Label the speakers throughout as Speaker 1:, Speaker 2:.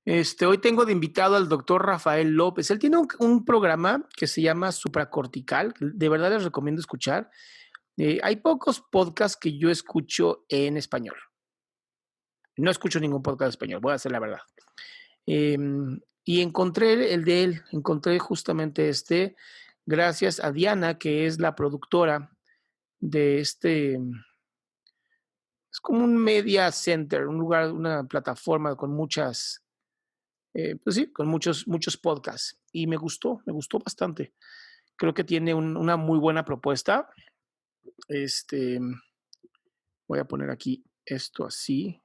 Speaker 1: Hoy tengo de invitado al doctor Rafael López. Él tiene un programa que se llama Supracortical. De verdad les recomiendo escuchar. Hay pocos podcasts que yo escucho en español. No escucho ningún podcast en español, voy a decir la verdad. Eh, y encontré el de él, encontré justamente gracias a Diana, que es la productora de es como un media center, un lugar, una plataforma con muchas pues sí, con muchos podcasts. Y me gustó bastante. Creo que tiene una muy buena propuesta. Este, Voy a poner aquí esto así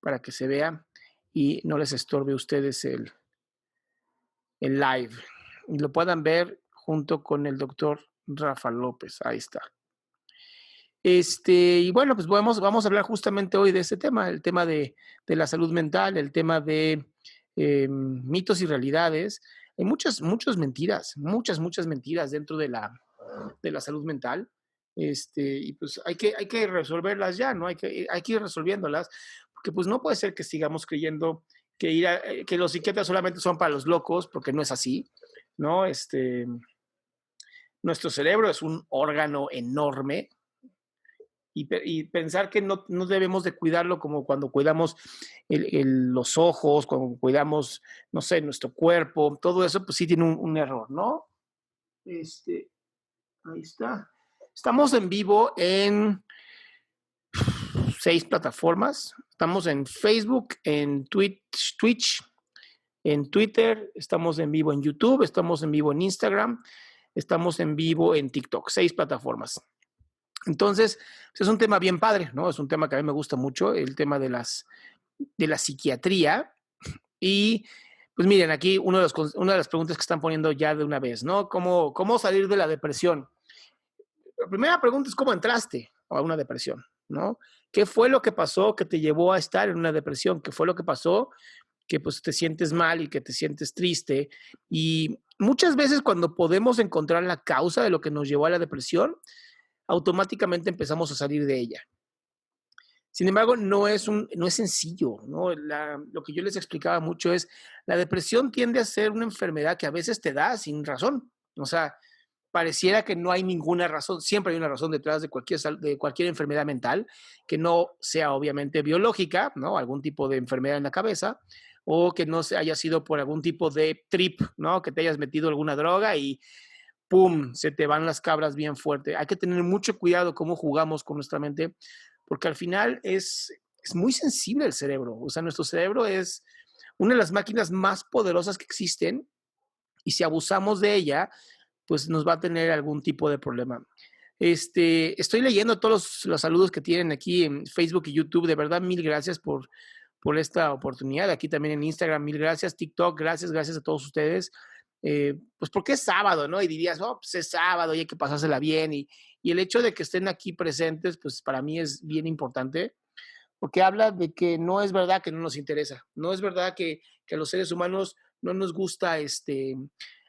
Speaker 1: para que se vea y no les estorbe a ustedes el live. Y lo puedan ver junto con el doctor Rafa López. Ahí está. Y bueno, pues vamos a hablar justamente hoy de este tema, el tema de la salud mental, el tema de mitos y realidades. Hay muchas mentiras, muchas mentiras dentro de la salud mental. Y pues hay que resolverlas ya, ¿no? Hay que ir resolviéndolas, porque pues no puede ser que sigamos creyendo que los psiquiatras solamente son para los locos, porque no es así, ¿no? Nuestro cerebro es un órgano enorme, y pensar que no debemos de cuidarlo como cuando cuidamos los ojos, cuando cuidamos, no sé, nuestro cuerpo, todo eso, pues sí tiene un error, ¿no? Este, Ahí está. Estamos en vivo en 6 plataformas. Estamos en Facebook, en Twitch, en Twitter, estamos en vivo en YouTube, estamos en vivo en Instagram, estamos en vivo en TikTok, 6 plataformas. Entonces, pues es un tema bien padre, ¿no? Es un tema que a mí me gusta mucho, el tema de la psiquiatría. Y pues miren, aquí una de las preguntas que están poniendo ya de una vez, ¿no? ¿Cómo salir de la depresión? La primera pregunta es cómo entraste a una depresión, ¿no? ¿Qué fue lo que pasó que te llevó a estar en una depresión? ¿Qué fue lo que pasó que pues te sientes mal y que te sientes triste? Y muchas veces cuando podemos encontrar la causa de lo que nos llevó a la depresión, automáticamente empezamos a salir de ella. Sin embargo, no es sencillo, ¿no? Lo que yo les explicaba mucho es, la depresión tiende a ser una enfermedad que a veces te da sin razón. O sea, pareciera que no hay ninguna razón, siempre hay una razón detrás de cualquier enfermedad mental, que no sea obviamente biológica, ¿no? Algún tipo de enfermedad en la cabeza, o que no se haya sido por algún tipo de trip, ¿no? Que te hayas metido alguna droga y ¡pum!, se te van las cabras bien fuerte. Hay que tener mucho cuidado cómo jugamos con nuestra mente, porque al final es muy sensible el cerebro. O sea, nuestro cerebro es una de las máquinas más poderosas que existen, y si abusamos de ella, pues nos va a tener algún tipo de problema. Estoy leyendo todos los saludos que tienen aquí en Facebook y YouTube. De verdad, mil gracias por esta oportunidad. Aquí también en Instagram, mil gracias. TikTok, gracias a todos ustedes. Pues porque es sábado, ¿no? Y dirías, oh, pues es sábado y hay que pasársela bien. Y el hecho de que estén aquí presentes, pues para mí es bien importante, porque habla de que no es verdad que no nos interesa. No es verdad que a los seres humanos no nos gusta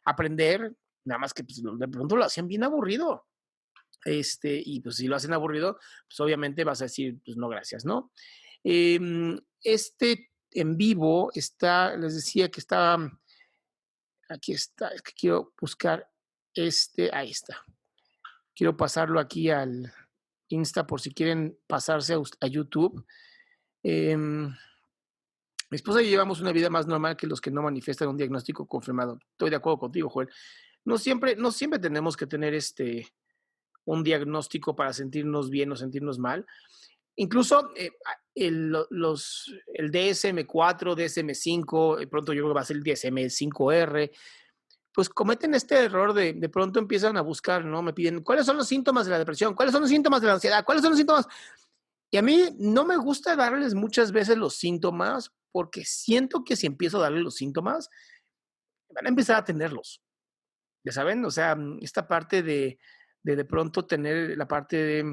Speaker 1: aprender, nada más que pues, de pronto lo hacen bien aburrido. Y pues si lo hacen aburrido, pues obviamente vas a decir, pues no, gracias, ¿no? En vivo les decía que estaba, aquí está, es que quiero buscar ahí está. Quiero pasarlo aquí al Insta por si quieren pasarse a YouTube. Mi esposa y yo llevamos una vida más normal que los que no manifiestan un diagnóstico confirmado. Estoy de acuerdo contigo, Joel. No siempre tenemos que tener un diagnóstico para sentirnos bien o sentirnos mal. Incluso el DSM-4, DSM-5, pronto yo creo que va a ser el DSM-5R, pues cometen este error de pronto empiezan a buscar, ¿no? Me piden, ¿cuáles son los síntomas de la depresión? ¿Cuáles son los síntomas de la ansiedad? ¿Cuáles son los síntomas? Y a mí no me gusta darles muchas veces los síntomas, porque siento que si empiezo a darles los síntomas, van a empezar a tenerlos. ¿Ya saben? O sea, esta parte de pronto tener la parte de,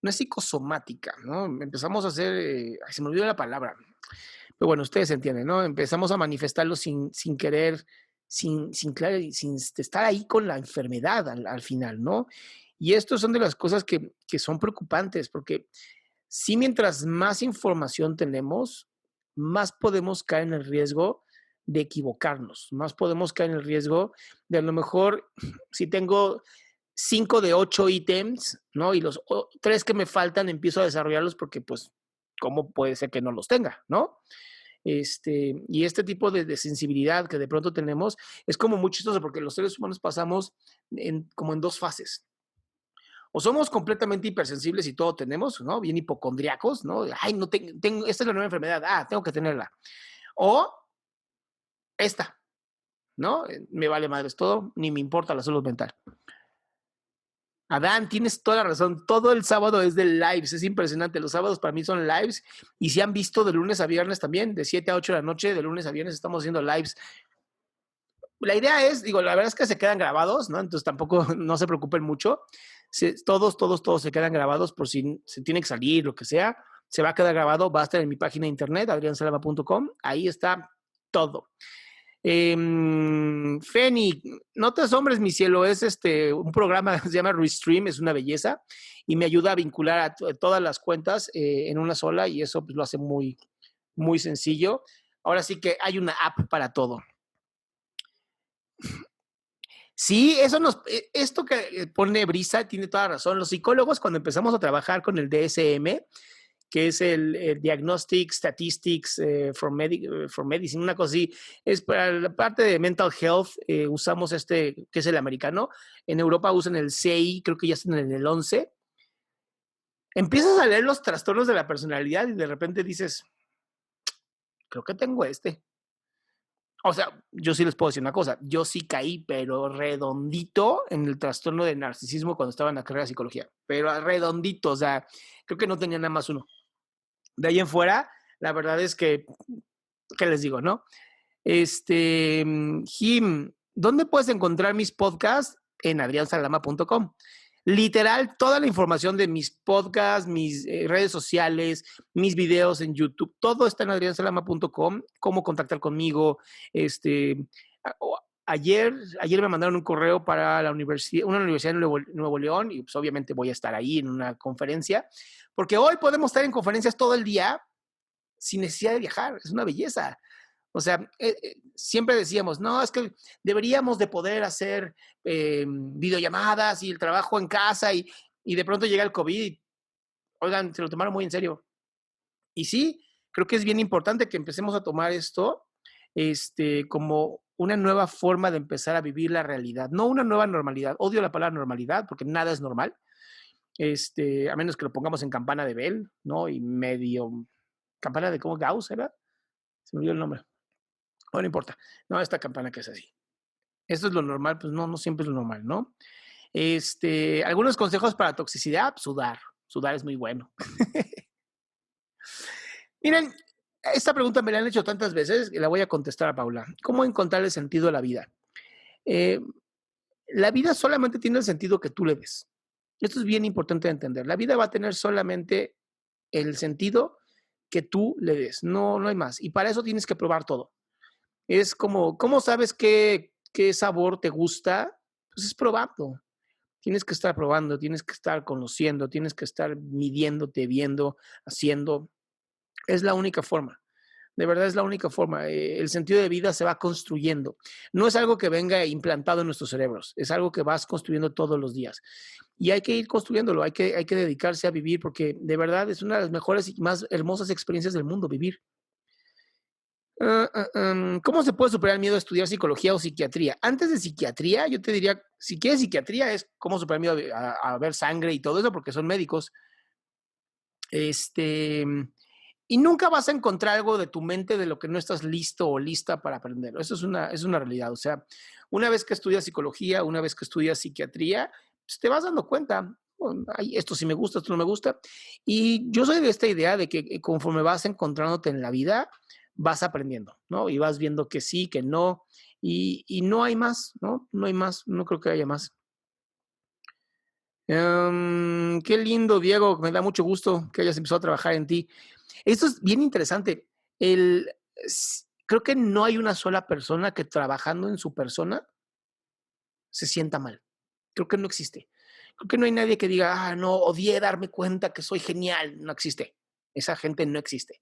Speaker 1: no es psicosomática, ¿no? Empezamos a hacer, ay, se me olvidó la palabra, pero bueno, ustedes entienden, ¿no? Empezamos a manifestarlo sin querer, sin estar ahí con la enfermedad al final, ¿no? Y esto son de las cosas que son preocupantes, porque sí, mientras más información tenemos, más podemos caer en el riesgo de equivocarnos, más podemos caer en el riesgo de a lo mejor, si tengo 5 de 8 ítems, ¿no? Y los 3 que me faltan empiezo a desarrollarlos porque, pues, ¿cómo puede ser que no los tenga, ¿no? Y este tipo de sensibilidad que de pronto tenemos es como muy chistoso porque los seres humanos pasamos como en dos fases. O somos completamente hipersensibles y todo tenemos, ¿no? Bien hipocondriacos, ¿no? Ay, no tengo, esta es la nueva enfermedad, tengo que tenerla. O esta, ¿no? Me vale madres todo, ni me importa la salud mental. Adán, tienes toda la razón. Todo el sábado es de lives, es impresionante. Los sábados para mí son lives y si han visto de lunes a viernes también, de 7 a 8 de la noche, de lunes a viernes estamos haciendo lives. La idea es, digo, la verdad es que se quedan grabados, ¿no? Entonces tampoco no se preocupen mucho. Todos se quedan grabados por si se tiene que salir, lo que sea. Se va a quedar grabado, va a estar en mi página de internet, adriansalama.com. Ahí está todo. Feni, no te asombres, mi cielo, es un programa que se llama Restream, es una belleza y me ayuda a vincular a todas las cuentas en una sola y eso pues, lo hace muy, muy sencillo. Ahora sí que hay una app para todo. Sí, esto que pone Brisa tiene toda razón. Los psicólogos, cuando empezamos a trabajar con el DSM, que es el Diagnostic Statistics for Medicine, una cosa así, es para la parte de mental health, usamos que es el americano. En Europa usan el CI, creo que ya están en el 11. Empiezas a leer los trastornos de la personalidad y de repente dices, creo que tengo este. O sea, yo sí les puedo decir una cosa, yo sí caí, pero redondito en el trastorno de narcisismo cuando estaba en la carrera de psicología, pero redondito, o sea, creo que no tenía nada más uno. De ahí en fuera, la verdad es que, ¿qué les digo, no? Jim, ¿dónde puedes encontrar mis podcasts? En adriansalama.com. Literal, toda la información de mis podcasts, mis redes sociales, mis videos en YouTube, todo está en adriansalama.com. Cómo contactar conmigo. Ayer me mandaron un correo para una universidad en Nuevo León y pues obviamente voy a estar ahí en una conferencia, porque hoy podemos estar en conferencias todo el día sin necesidad de viajar. Es una belleza. O sea, siempre decíamos, no, es que deberíamos de poder hacer videollamadas y el trabajo en casa y de pronto llega el COVID y, oigan, se lo tomaron muy en serio. Y sí, creo que es bien importante que empecemos a tomar esto como una nueva forma de empezar a vivir la realidad, no una nueva normalidad. Odio la palabra normalidad porque nada es normal, a menos que lo pongamos en campana de Bell, ¿no? Y medio, campana de ¿cómo? Gauss, ¿era? Se me olvidó el nombre. No, no importa. No, esta campana que es así. Esto es lo normal, pues no, no siempre es lo normal, ¿no? Algunos consejos para toxicidad, sudar. Sudar es muy bueno. Miren, esta pregunta me la han hecho tantas veces que la voy a contestar a Paula. ¿Cómo encontrar el sentido a la vida? La vida solamente tiene el sentido que tú le des. Esto es bien importante de entender. La vida va a tener solamente el sentido que tú le des. No, no hay más. Y para eso tienes que probar todo. Es como, ¿cómo sabes qué sabor te gusta? Pues es probando. Tienes que estar probando, tienes que estar conociendo, tienes que estar midiéndote, viendo, haciendo. Es la única forma. De verdad es la única forma. El sentido de vida se va construyendo. No es algo que venga implantado en nuestros cerebros, es algo que vas construyendo todos los días. Y hay que ir construyéndolo, hay que dedicarse a vivir porque de verdad es una de las mejores y más hermosas experiencias del mundo, vivir. ¿Cómo se puede superar el miedo a estudiar psicología o psiquiatría? Antes de psiquiatría, yo te diría, si quieres psiquiatría, es cómo superar el miedo a ver sangre y todo eso, porque son médicos. Y nunca vas a encontrar algo de tu mente de lo que no estás listo o lista para aprender. Eso es una realidad. O sea, una vez que estudias psicología, una vez que estudias psiquiatría, pues te vas dando cuenta. Esto sí me gusta, esto no me gusta. Y yo soy de esta idea de que conforme vas encontrándote en la vida, vas aprendiendo, ¿no? Y vas viendo que sí, que no. Y no hay más, ¿no? No hay más. No creo que haya más. Qué lindo, Diego. Me da mucho gusto que hayas empezado a trabajar en ti. Esto es bien interesante. Creo que no hay una sola persona que trabajando en su persona se sienta mal. Creo que no existe. Creo que no hay nadie que diga, no, odié darme cuenta que soy genial. No existe. Esa gente no existe.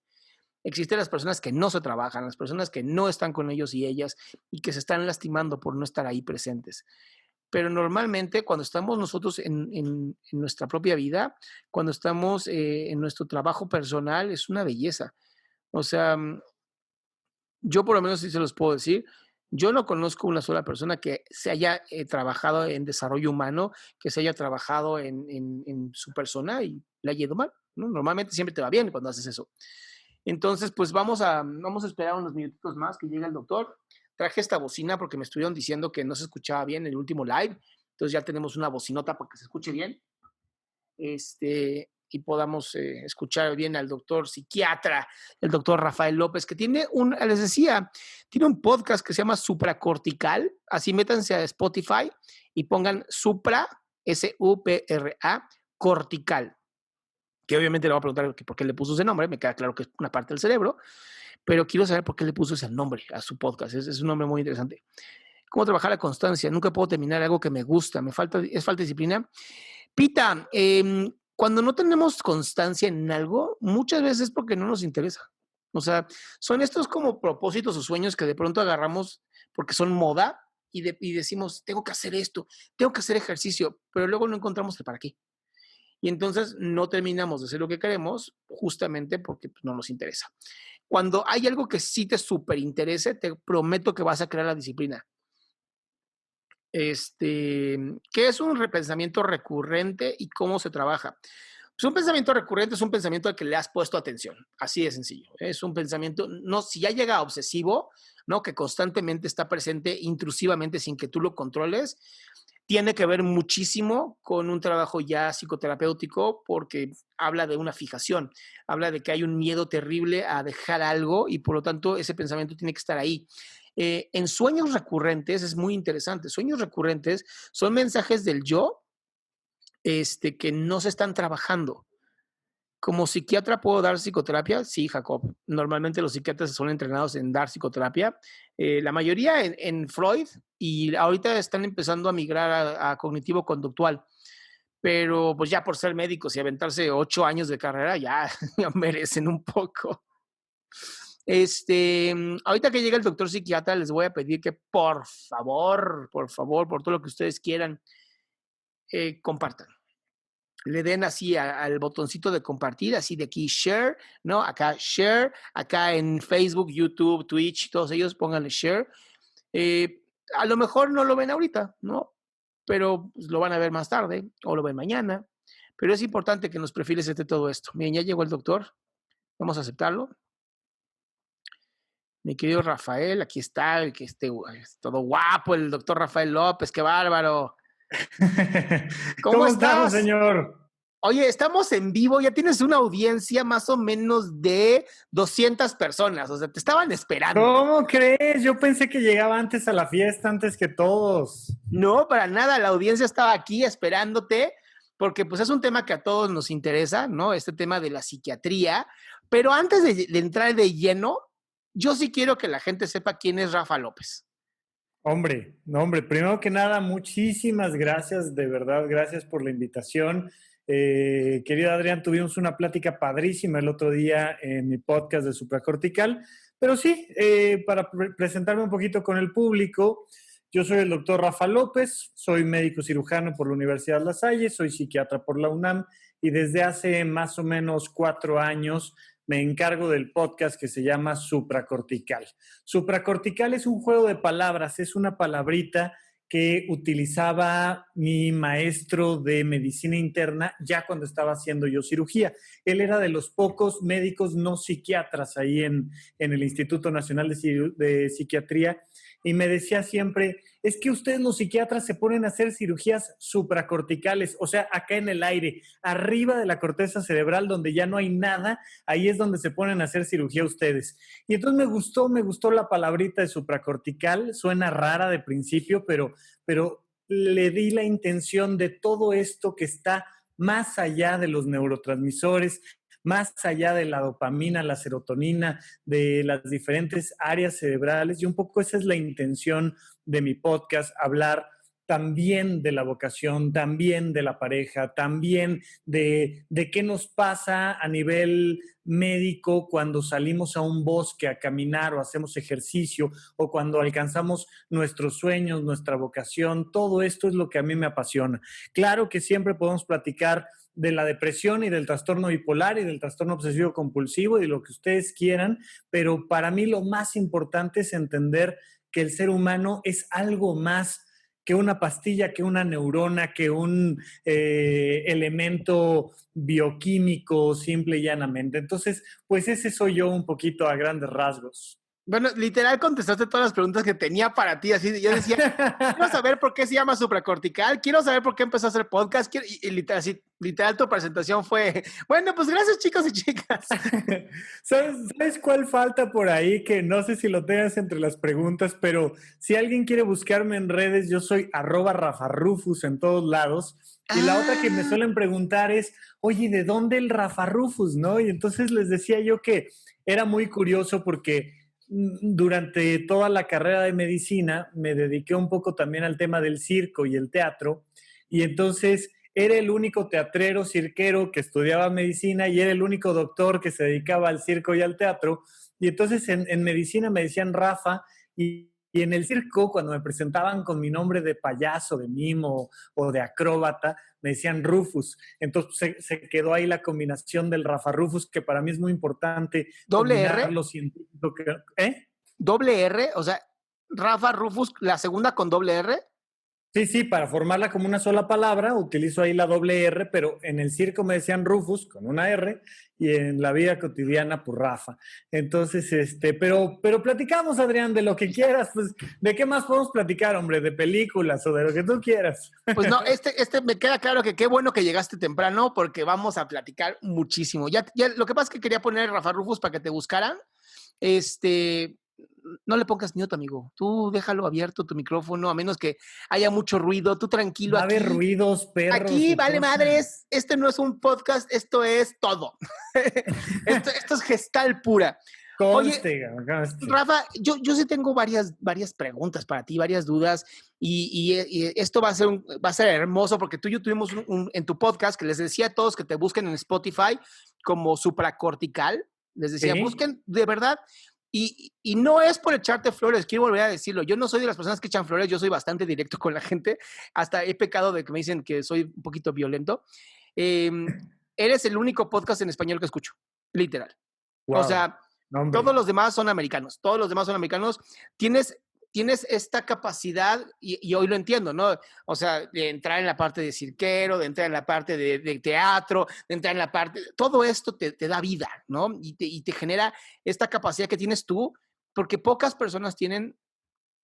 Speaker 1: Existen las personas que no se trabajan, las personas que no están con ellos y ellas y que se están lastimando por no estar ahí presentes. Pero normalmente cuando estamos nosotros en nuestra propia vida, cuando estamos en nuestro trabajo personal, es una belleza. O sea, yo por lo menos sí se los puedo decir, yo no conozco una sola persona que se haya trabajado en desarrollo humano, que se haya trabajado en su persona y le haya ido mal, ¿no? Normalmente siempre te va bien cuando haces eso. Entonces, pues vamos a esperar unos minutitos más que llegue el doctor. Traje esta bocina porque me estuvieron diciendo que no se escuchaba bien en el último live. Entonces ya tenemos una bocinota para que se escuche bien. Y podamos escuchar bien al doctor psiquiatra, el doctor Rafael López, que tiene les decía, tiene un podcast que se llama Supracortical. Así métanse a Spotify y pongan Supra, S-U-P-R-A, Cortical, que obviamente le voy a preguntar por qué le puso ese nombre, me queda claro que es una parte del cerebro, pero quiero saber por qué le puso ese nombre a su podcast, es un nombre muy interesante. ¿Cómo trabajar la constancia? Nunca puedo terminar algo que me gusta, es falta de disciplina. Pita, cuando no tenemos constancia en algo, muchas veces es porque no nos interesa. O sea, son estos como propósitos o sueños que de pronto agarramos porque son moda y decimos, tengo que hacer esto, tengo que hacer ejercicio, pero luego no encontramos el para qué. Y entonces no terminamos de hacer lo que queremos justamente porque pues, no nos interesa. Cuando hay algo que sí te súper interese, te prometo que vas a crear la disciplina. ¿Qué es un pensamiento recurrente y cómo se trabaja? Pues un pensamiento recurrente es un pensamiento al que le has puesto atención, así de sencillo. Es un pensamiento, no, si ya llega a obsesivo, ¿no? Que constantemente está presente intrusivamente sin que tú lo controles, tiene que ver muchísimo con un trabajo ya psicoterapéutico porque habla de una fijación, habla de que hay un miedo terrible a dejar algo y por lo tanto ese pensamiento tiene que estar ahí. En sueños recurrentes es muy interesante. Sueños recurrentes son mensajes del yo que no se están trabajando. Como psiquiatra, ¿puedo dar psicoterapia? Sí, Jacob. Normalmente los psiquiatras son entrenados en dar psicoterapia. La mayoría en Freud y ahorita están empezando a migrar a cognitivo-conductual. Pero pues ya por ser médicos y aventarse 8 años de carrera, ya, ya merecen un poco. Ahorita que llega el doctor psiquiatra, les voy a pedir que por favor, por todo lo que ustedes quieran, compartan. Le den así al botoncito de compartir, así de aquí share, ¿no? Acá share, acá en Facebook, YouTube, Twitch, todos ellos pónganle share. A lo mejor no lo ven ahorita, ¿no? Pero pues, lo van a ver más tarde o lo ven mañana. Pero es importante que en los perfiles esté todo esto. Miren, ya llegó el doctor. Vamos a aceptarlo. Mi querido Rafael, aquí está, que es todo guapo, el doctor Rafael López, qué bárbaro. ¿Cómo
Speaker 2: ¿Cómo estamos,
Speaker 1: estás?
Speaker 2: señor?
Speaker 1: Oye, estamos en vivo, ya tienes una audiencia más o menos de 200 personas, o sea, te estaban esperando.
Speaker 2: ¿Cómo crees? Yo pensé que llegaba antes a la fiesta, antes que todos.
Speaker 1: No, para nada, la audiencia estaba aquí esperándote, porque pues es un tema que a todos nos interesa, ¿no? Este tema de la psiquiatría, pero antes de entrar de lleno, yo sí quiero que la gente sepa quién es Rafa López.
Speaker 2: Hombre, no, hombre, primero que nada, muchísimas gracias, de verdad, gracias por la invitación. Querido Adrián, tuvimos una plática padrísima el otro día en mi podcast de Supracortical, pero sí, para presentarme un poquito con el público, yo soy el doctor Rafa López, soy médico cirujano por la Universidad La Salle, soy psiquiatra por la UNAM y desde hace más o menos 4 años me encargo del podcast que se llama Supracortical. Supracortical es un juego de palabras, es una palabrita que utilizaba mi maestro de medicina interna ya cuando estaba haciendo yo cirugía. Él era de los pocos médicos no psiquiatras ahí en el Instituto Nacional de Psiquiatría y me decía siempre, es que ustedes los psiquiatras se ponen a hacer cirugías supracorticales, o sea, acá en el aire, arriba de la corteza cerebral donde ya no hay nada, ahí es donde se ponen a hacer cirugía ustedes. Y entonces me gustó la palabrita de supracortical, suena rara de principio, pero le di la intención de todo esto que está más allá de los neurotransmisores, más allá de la dopamina, la serotonina, de las diferentes áreas cerebrales. Y un poco esa es la intención de mi podcast, hablar también de la vocación, también de la pareja, también de qué nos pasa a nivel médico cuando salimos a un bosque a caminar o hacemos ejercicio o cuando alcanzamos nuestros sueños, nuestra vocación. Todo esto es lo que a mí me apasiona. Claro que siempre podemos platicar de la depresión y del trastorno bipolar y del trastorno obsesivo compulsivo y de lo que ustedes quieran, pero para mí lo más importante es entender que el ser humano es algo más que una pastilla, que una neurona, que un elemento bioquímico simple y llanamente. Entonces, pues ese soy yo un poquito a grandes rasgos.
Speaker 1: Bueno, literal contestaste todas las preguntas que tenía para ti. Así, yo decía, quiero saber por qué se llama supracortical, quiero saber por qué empezó a hacer podcast. Y literal, así, literal, tu presentación fue, bueno, pues gracias chicos y chicas.
Speaker 2: ¿Sabes cuál falta por ahí? Que no sé si lo tengas entre las preguntas, pero si alguien quiere buscarme en redes, yo soy @RafaRufus en todos lados. Y la otra que me suelen preguntar es, oye, ¿de dónde el Rafa Rufus, no? Y entonces les decía yo que era muy curioso porque durante toda la carrera de medicina me dediqué un poco también al tema del circo y el teatro, y entonces era el único teatrero cirquero que estudiaba medicina y era el único doctor que se dedicaba al circo y al teatro, y entonces en medicina me decían Rafa, y en el circo, cuando me presentaban con mi nombre de payaso, de mimo o de acróbata, me decían Rufus. Entonces se quedó ahí la combinación del Rafa Rufus, que para mí es muy importante
Speaker 1: ¿Doble
Speaker 2: combinar
Speaker 1: R?
Speaker 2: lo científico que... ¿Eh?
Speaker 1: ¿Doble R? O sea, Rafa Rufus, la segunda con doble R.
Speaker 2: Sí, sí, para formarla como una sola palabra, utilizo ahí la doble R, pero en el circo me decían Rufus con una R y en la vida cotidiana, pues Rafa. Entonces, pero platicamos, Adrián, de lo que quieras, pues, ¿de qué más podemos platicar, hombre? ¿De películas o de lo que tú quieras?
Speaker 1: Pues no, me queda claro que qué bueno que llegaste temprano porque vamos a platicar muchísimo. Ya, lo que pasa es que quería poner Rafa Rufus para que te buscaran. No le pongas mute, amigo. Tú déjalo abierto tu micrófono, a menos que haya mucho ruido. Tú tranquilo
Speaker 2: Va a
Speaker 1: aquí.
Speaker 2: haber ruidos, perros
Speaker 1: Aquí
Speaker 2: y
Speaker 1: vale
Speaker 2: cosas.
Speaker 1: madres. Este no es un podcast, esto es todo. esto es gestal pura. Oye,
Speaker 2: Conste.
Speaker 1: Rafa, yo sí tengo varias preguntas para ti, varias dudas, y esto va a ser hermoso porque tú y yo tuvimos en tu podcast que les decía a todos que te busquen en Spotify como supracortical. Les decía,
Speaker 2: ¿Sí?
Speaker 1: busquen de verdad. Y no es por echarte flores, quiero volver a decirlo. Yo no soy de las personas que echan flores, yo soy bastante directo con la gente. Hasta he pecado de que me dicen que soy un poquito violento. Eres el único podcast en español que escucho, literal. O
Speaker 2: Wow.
Speaker 1: sea,
Speaker 2: No,
Speaker 1: todos
Speaker 2: hombre.
Speaker 1: los demás son americanos, todos los demás son americanos. Tienes esta capacidad, y hoy lo entiendo, ¿no? O sea, de entrar en la parte de cirquero, de entrar en la parte de teatro, de entrar en la parte, todo esto te da vida, ¿no? Y te genera esta capacidad que tienes tú, porque pocas personas tienen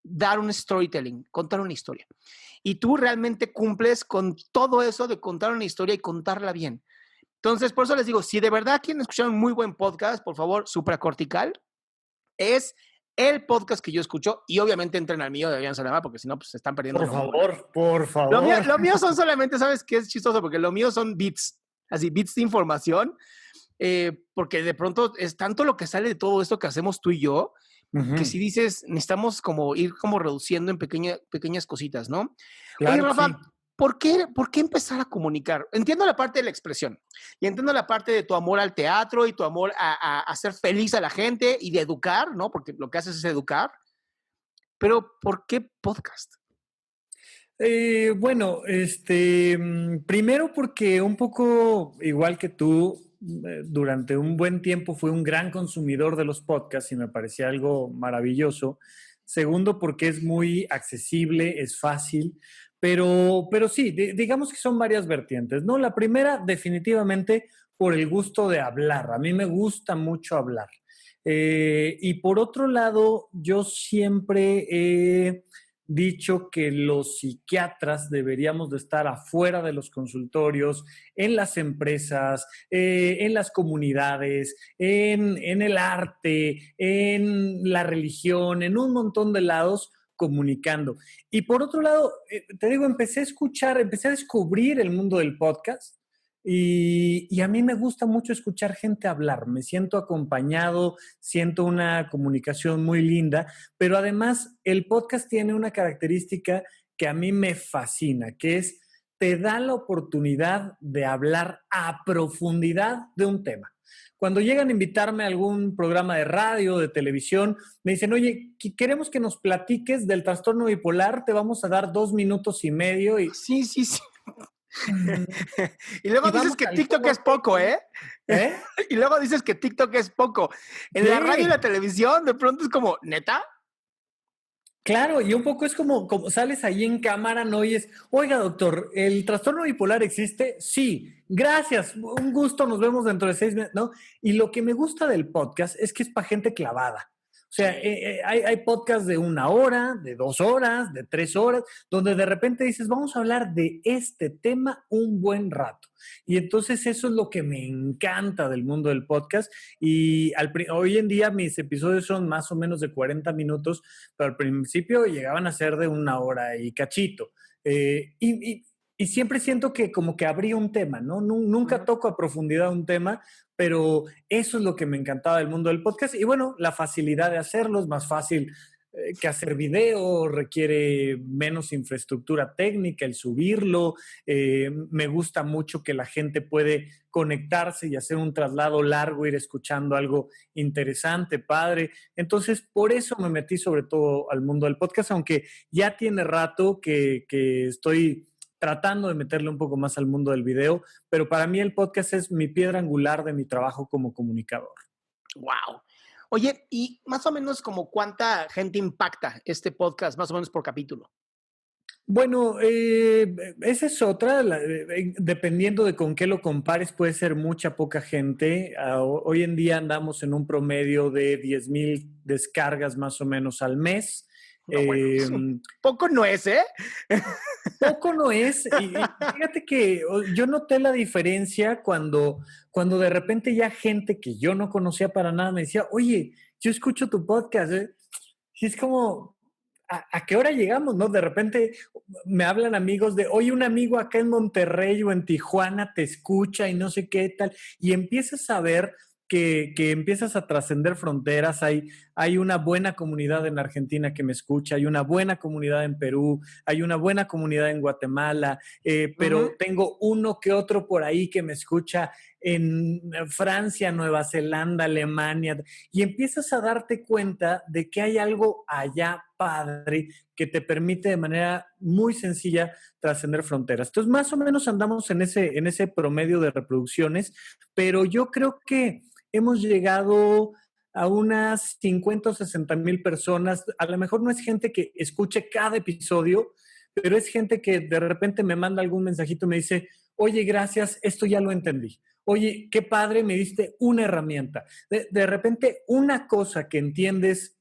Speaker 1: dar un storytelling, contar una historia. Y tú realmente cumples con todo eso de contar una historia y contarla bien. Entonces, por eso les digo, si de verdad quieren escuchar un muy buen podcast, por favor, Supracortical es el podcast que yo escucho, y obviamente entren al mío de Adrián Salama, porque si no, pues se están perdiendo.
Speaker 2: Por favor.
Speaker 1: Lo mío son solamente, ¿sabes qué es chistoso? Porque lo mío son bits, así, bits de información, porque de pronto es tanto lo que sale de todo esto que hacemos tú y yo, que si dices, necesitamos como ir como reduciendo en pequeñas cositas, ¿no? Oye,
Speaker 2: Claro que
Speaker 1: Rafa,
Speaker 2: sí.
Speaker 1: ¿por qué empezar a comunicar? Entiendo la parte de la expresión y entiendo la parte de tu amor al teatro y tu amor a hacer feliz a la gente y de educar, ¿no? Porque lo que haces es educar. Pero ¿por qué podcast?
Speaker 2: Bueno, primero porque un poco igual que tú, durante un buen tiempo fui un gran consumidor de los podcasts y me parecía algo maravilloso. Segundo, porque es muy accesible, es fácil, pero sí, digamos que son varias vertientes, ¿no? La primera, definitivamente, por el gusto de hablar. A mí me gusta mucho hablar. Y por otro lado, yo siempre he dicho que los psiquiatras deberíamos de estar afuera de los consultorios, en las empresas, en las comunidades, en el arte, en la religión, en un montón de lados comunicando. Y por otro lado, te digo, empecé a descubrir el mundo del podcast. Y a mí me gusta mucho escuchar gente hablar, me siento acompañado, siento una comunicación muy linda, pero además el podcast tiene una característica que a mí me fascina, que es, te da la oportunidad de hablar a profundidad de un tema. Cuando llegan a invitarme a algún programa de radio, de televisión, me dicen, oye, queremos que nos platiques del trastorno bipolar, te vamos a dar 2 minutos y medio
Speaker 1: Sí, sí, sí.
Speaker 2: mm,
Speaker 1: Y luego
Speaker 2: y
Speaker 1: dices
Speaker 2: vamos
Speaker 1: que
Speaker 2: al
Speaker 1: TikTok es
Speaker 2: corte.
Speaker 1: poco, ¿eh?
Speaker 2: ¿Eh?
Speaker 1: Y luego dices que TikTok es poco. En la radio y
Speaker 2: Sí.
Speaker 1: la televisión, de pronto es como, ¿neta?
Speaker 2: Claro, y un poco es como sales ahí en cámara, no oyes, oiga, doctor, ¿el trastorno bipolar existe? Sí, gracias, un gusto, nos vemos dentro de 6 meses, ¿no? Y lo que me gusta del podcast es que es para gente clavada. O sea, hay podcasts de 1 hora, de 2 horas, de 3 horas, donde de repente dices, vamos a hablar de este tema un buen rato. Y entonces eso es lo que me encanta del mundo del podcast. Y hoy en día mis episodios son más o menos de 40 minutos, pero al principio llegaban a ser de 1 hora y cachito. Y siempre siento que como que abría un tema, ¿no? Nunca toco a profundidad un tema, pero eso es lo que me encantaba del mundo del podcast. Y bueno, la facilidad de hacerlo es más fácil que hacer video, requiere menos infraestructura técnica, el subirlo. Me gusta mucho que la gente puede conectarse y hacer un traslado largo, ir escuchando algo interesante, padre. Entonces, por eso me metí sobre todo al mundo del podcast, aunque ya tiene rato que estoy tratando de meterle un poco más al mundo del video, pero para mí el podcast es mi piedra angular de mi trabajo como comunicador.
Speaker 1: Wow. Oye, y más o menos como cuánta gente impacta este podcast, más o menos por capítulo.
Speaker 2: Bueno, esa es otra, dependiendo de con qué lo compares, puede ser mucha, poca gente. Hoy en día andamos en un promedio de 10,000 descargas más o menos al mes.
Speaker 1: No, bueno, poco no es, ¿eh?
Speaker 2: Poco no es, y fíjate que yo noté la diferencia cuando de repente ya gente que yo no conocía para nada me decía, oye, yo escucho tu podcast, ¿eh? Y es como, ¿a qué hora llegamos, no? De repente me hablan amigos de, oye, un amigo acá en Monterrey o en Tijuana te escucha y no sé qué tal, y empiezas a ver que empiezas a trascender fronteras. Hay una buena comunidad en Argentina que me escucha, hay una buena comunidad en Perú, hay una buena comunidad en Guatemala, pero tengo uno que otro por ahí que me escucha en Francia, Nueva Zelanda, Alemania, y empiezas a darte cuenta de que hay algo allá padre que te permite de manera muy sencilla trascender fronteras. Entonces, más o menos andamos en ese promedio de reproducciones, pero yo creo que hemos llegado a unas 50 o 60 mil personas. A lo mejor no es gente que escuche cada episodio, pero es gente que de repente me manda algún mensajito y me dice, oye, gracias, esto ya lo entendí. Oye, qué padre, me diste una herramienta. De repente, una cosa que entiendes,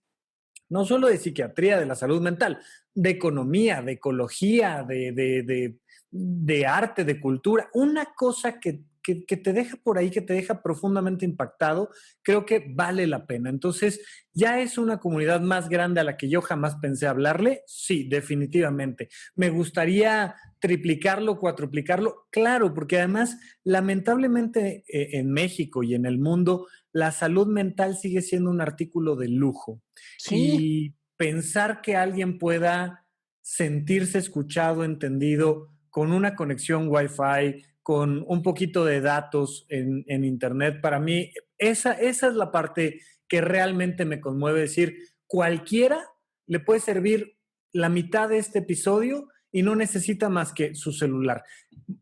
Speaker 2: no solo de psiquiatría, de la salud mental, de economía, de ecología, de arte, de cultura, una cosa que te deja por ahí, que te deja profundamente impactado, creo que vale la pena. Entonces, ¿ya es una comunidad más grande a la que yo jamás pensé hablarle? Sí, definitivamente. ¿Me gustaría triplicarlo, cuatriplicarlo? Claro, porque además, lamentablemente en México y en el mundo, la salud mental sigue siendo un artículo de lujo.
Speaker 1: Sí.
Speaker 2: Y pensar que alguien pueda sentirse escuchado, entendido, con una conexión Wi-Fi, con un poquito de datos en Internet, para mí esa es la parte que realmente me conmueve. Decir, cualquiera le puede servir la mitad de este episodio y no necesita más que su celular.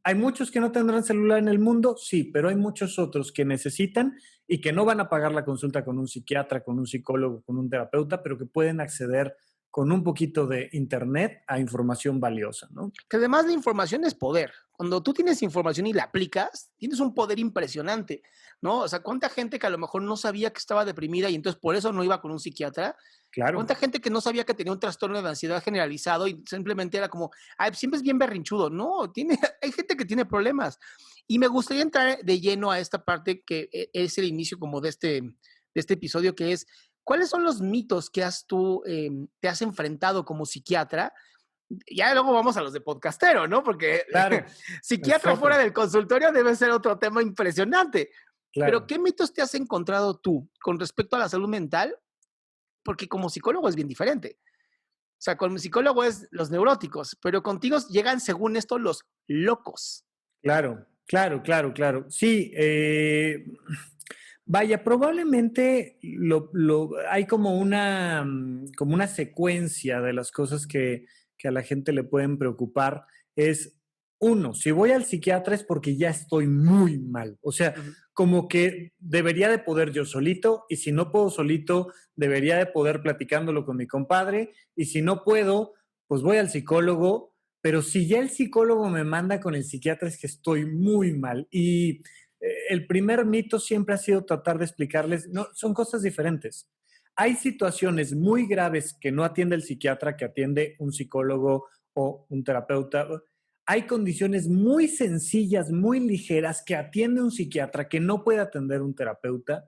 Speaker 2: ¿Hay muchos que no tendrán celular en el mundo? Sí, pero hay muchos otros que necesitan y que no van a pagar la consulta con un psiquiatra, con un psicólogo, con un terapeuta, pero que pueden acceder con un poquito de internet a información valiosa, ¿no?
Speaker 1: Que además la información es poder. Cuando tú tienes información y la aplicas, tienes un poder impresionante, ¿no? O sea, ¿cuánta gente que a lo mejor no sabía que estaba deprimida y entonces por eso no iba con un psiquiatra?
Speaker 2: Claro.
Speaker 1: ¿Cuánta gente que no sabía que tenía un trastorno de ansiedad generalizado y simplemente era como, ay, siempre es bien berrinchudo? No, hay gente que tiene problemas. Y me gustaría entrar de lleno a esta parte que es el inicio como de este episodio, que es, ¿cuáles son los mitos que te has enfrentado como psiquiatra? Ya luego vamos a los de podcastero, ¿no? Porque
Speaker 2: Claro,
Speaker 1: psiquiatra fuera del consultorio debe ser otro tema impresionante. Pero
Speaker 2: claro.
Speaker 1: ¿qué mitos te has encontrado tú con respecto a la salud mental? Porque como psicólogo es bien diferente. O sea, con mi psicólogo es los neuróticos, pero contigo llegan, según esto, los locos.
Speaker 2: Claro, claro, claro, claro. Sí, vaya, probablemente hay como una secuencia de las cosas que a la gente le pueden preocupar. Es, uno, si voy al psiquiatra es porque ya estoy muy mal. O sea,
Speaker 1: Ujú.
Speaker 2: como que debería de poder yo solito, y si no puedo solito, debería de poder platicándolo con mi compadre, y si no puedo, pues voy al psicólogo. Pero si ya el psicólogo me manda con el psiquiatra es que estoy muy mal. Y el primer mito siempre ha sido tratar de explicarles, no, son cosas diferentes. Hay situaciones muy graves que no atiende el psiquiatra, que atiende un psicólogo o un terapeuta. Hay condiciones muy sencillas, muy ligeras que atiende un psiquiatra que no puede atender un terapeuta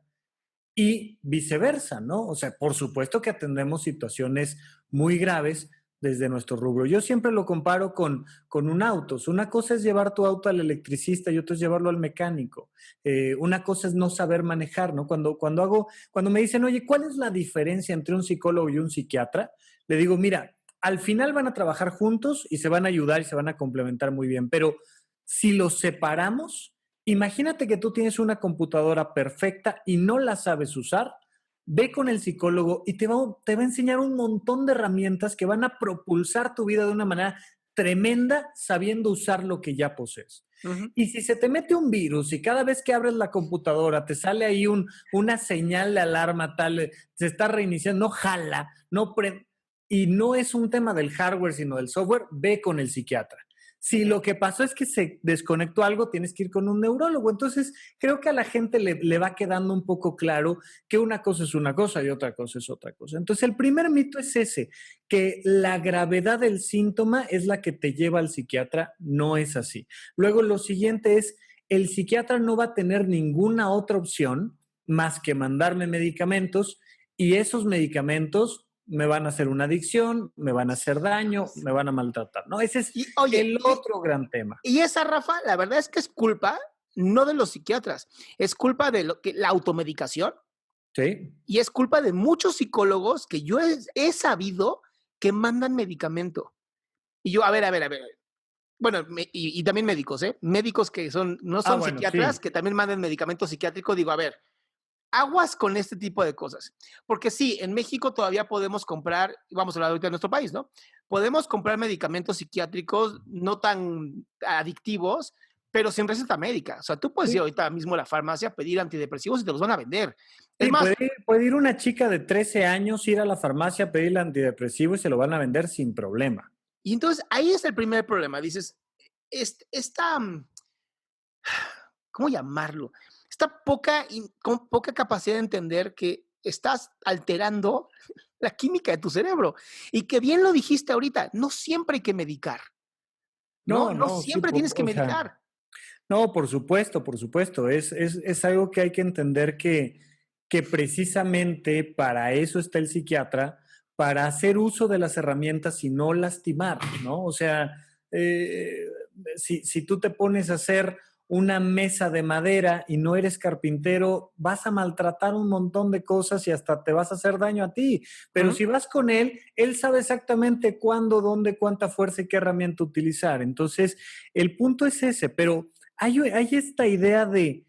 Speaker 2: y viceversa, ¿no? O sea, por supuesto que atendemos situaciones muy graves desde nuestro rubro. Yo siempre lo comparo con un auto. Una cosa es llevar tu auto al electricista y otra es llevarlo al mecánico. Una cosa es no saber manejar, ¿no? Cuando me dicen, oye, ¿cuál es la diferencia entre un psicólogo y un psiquiatra? Le digo, mira, al final van a trabajar juntos y se van a ayudar y se van a complementar muy bien, pero si los separamos, imagínate que tú tienes una computadora perfecta y no la sabes usar. Ve con el psicólogo y te va a enseñar un montón de herramientas que van a propulsar tu vida de una manera tremenda sabiendo usar lo que ya posees.
Speaker 1: Ujú.
Speaker 2: Y si se te mete un virus y cada vez que abres la computadora te sale ahí una señal de alarma tal, se está reiniciando, no jala, no prende, y no es un tema del hardware, sino del software, ve con el psiquiatra. Si lo que pasó es que se desconectó algo, tienes que ir con un neurólogo. Entonces, creo que a la gente le va quedando un poco claro que una cosa es una cosa y otra cosa es otra cosa. Entonces, el primer mito es ese, que la gravedad del síntoma es la que te lleva al psiquiatra. No es así. Luego, lo siguiente es, el psiquiatra no va a tener ninguna otra opción más que mandarme medicamentos, y esos medicamentos me van a hacer una adicción, me van a hacer daño, me van a maltratar, ¿no? Ese es
Speaker 1: Y oye,
Speaker 2: el otro gran tema.
Speaker 1: y esa, Rafa, la verdad es que es culpa no de los psiquiatras, es culpa de la automedicación
Speaker 2: ¿Sí?
Speaker 1: y es culpa de muchos psicólogos que yo he sabido que mandan medicamento. Y yo, a ver. Bueno, y también médicos, ¿eh? Médicos que no
Speaker 2: Ah,
Speaker 1: son
Speaker 2: bueno,
Speaker 1: psiquiatras,
Speaker 2: sí.
Speaker 1: que también mandan medicamento psiquiátrico. Digo, a ver, aguas con este tipo de cosas. Porque sí, en México todavía podemos comprar, vamos a hablar ahorita de nuestro país, ¿no? Podemos comprar medicamentos psiquiátricos no tan adictivos, pero sin receta médica. O sea, tú puedes ir
Speaker 2: Sí,
Speaker 1: ahorita mismo a la farmacia, pedir antidepresivos y te los van a vender. Es
Speaker 2: sí,
Speaker 1: más,
Speaker 2: puede ir una chica de 13 años, ir a la farmacia a pedirle antidepresivo y se lo van a vender sin problema.
Speaker 1: y entonces ahí es el primer problema. Dices, esta, ¿cómo llamarlo? Esta con poca capacidad de entender que estás alterando la química de tu cerebro. Y que bien lo dijiste ahorita, no siempre hay que medicar, ¿no?
Speaker 2: No,
Speaker 1: No
Speaker 2: no, sí,
Speaker 1: siempre tienes que
Speaker 2: o sea,
Speaker 1: medicar.
Speaker 2: no, por supuesto, por supuesto. Es algo que hay que entender que precisamente para eso está el psiquiatra, para hacer uso de las herramientas y no lastimar, ¿no? O sea, eh, si tú te pones a hacer una mesa de madera y no eres carpintero, vas a maltratar un montón de cosas y hasta te vas a hacer daño a ti.
Speaker 1: Uh
Speaker 2: Pero
Speaker 1: -huh.
Speaker 2: si vas con él, él sabe exactamente cuándo, dónde, cuánta fuerza y qué herramienta utilizar. Entonces, el punto es ese, pero hay esta idea de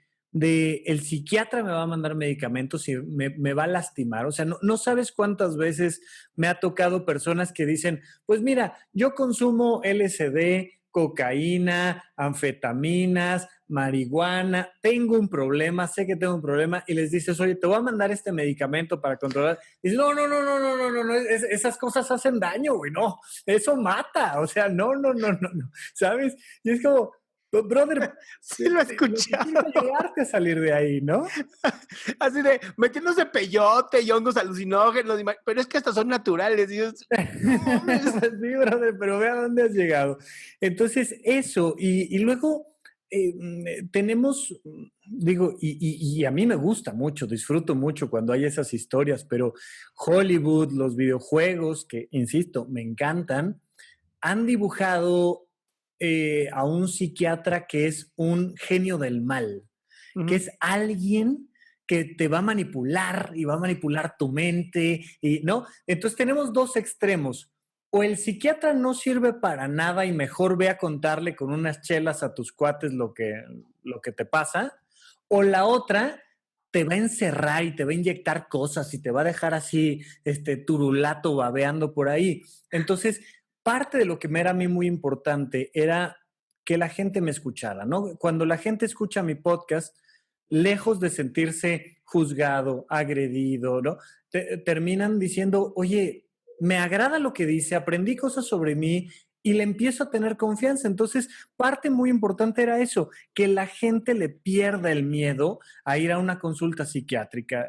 Speaker 2: el psiquiatra me va a mandar medicamentos y me va a lastimar. O sea, no sabes cuántas veces me ha tocado personas que dicen, pues mira, yo consumo LSD, cocaína, anfetaminas, marihuana, tengo un problema, sé que tengo un problema, y les dices, oye, te voy a mandar este medicamento para controlar. Y dices, no, esas cosas hacen daño, güey, no, eso mata, o sea, no, ¿sabes? Y es como, brother,
Speaker 1: Sí lo he
Speaker 2: lo que quiero es
Speaker 1: escuchado.
Speaker 2: ayudarte a salir de ahí, ¿no?
Speaker 1: Así de metiéndose peyote y hongos alucinógenos, pero es que estos son naturales. Y yo, no mames.
Speaker 2: Sí, brother, pero ve a dónde has llegado. Entonces, eso, y luego tenemos, digo, y a mí me gusta mucho, disfruto mucho cuando hay esas historias, pero Hollywood, los videojuegos, que, insisto, me encantan, han dibujado a un psiquiatra que es un genio del mal,
Speaker 1: Uh
Speaker 2: que
Speaker 1: -huh.
Speaker 2: es alguien que te va a manipular y va a manipular tu mente, y, ¿no? Entonces tenemos dos extremos. o el psiquiatra no sirve para nada y mejor ve a contarle con unas chelas a tus cuates lo que te pasa, o la otra te va a encerrar y te va a inyectar cosas y te va a dejar así, turulato, babeando por ahí. Entonces, parte de lo que me era a mí muy importante era que la gente me escuchara, ¿no? Cuando la gente escucha mi podcast, lejos de sentirse juzgado, agredido, ¿no? Terminan diciendo, oye, me agrada lo que dice, aprendí cosas sobre mí y le empiezo a tener confianza. Entonces, parte muy importante era eso, que la gente le pierda el miedo a ir a una consulta psiquiátrica.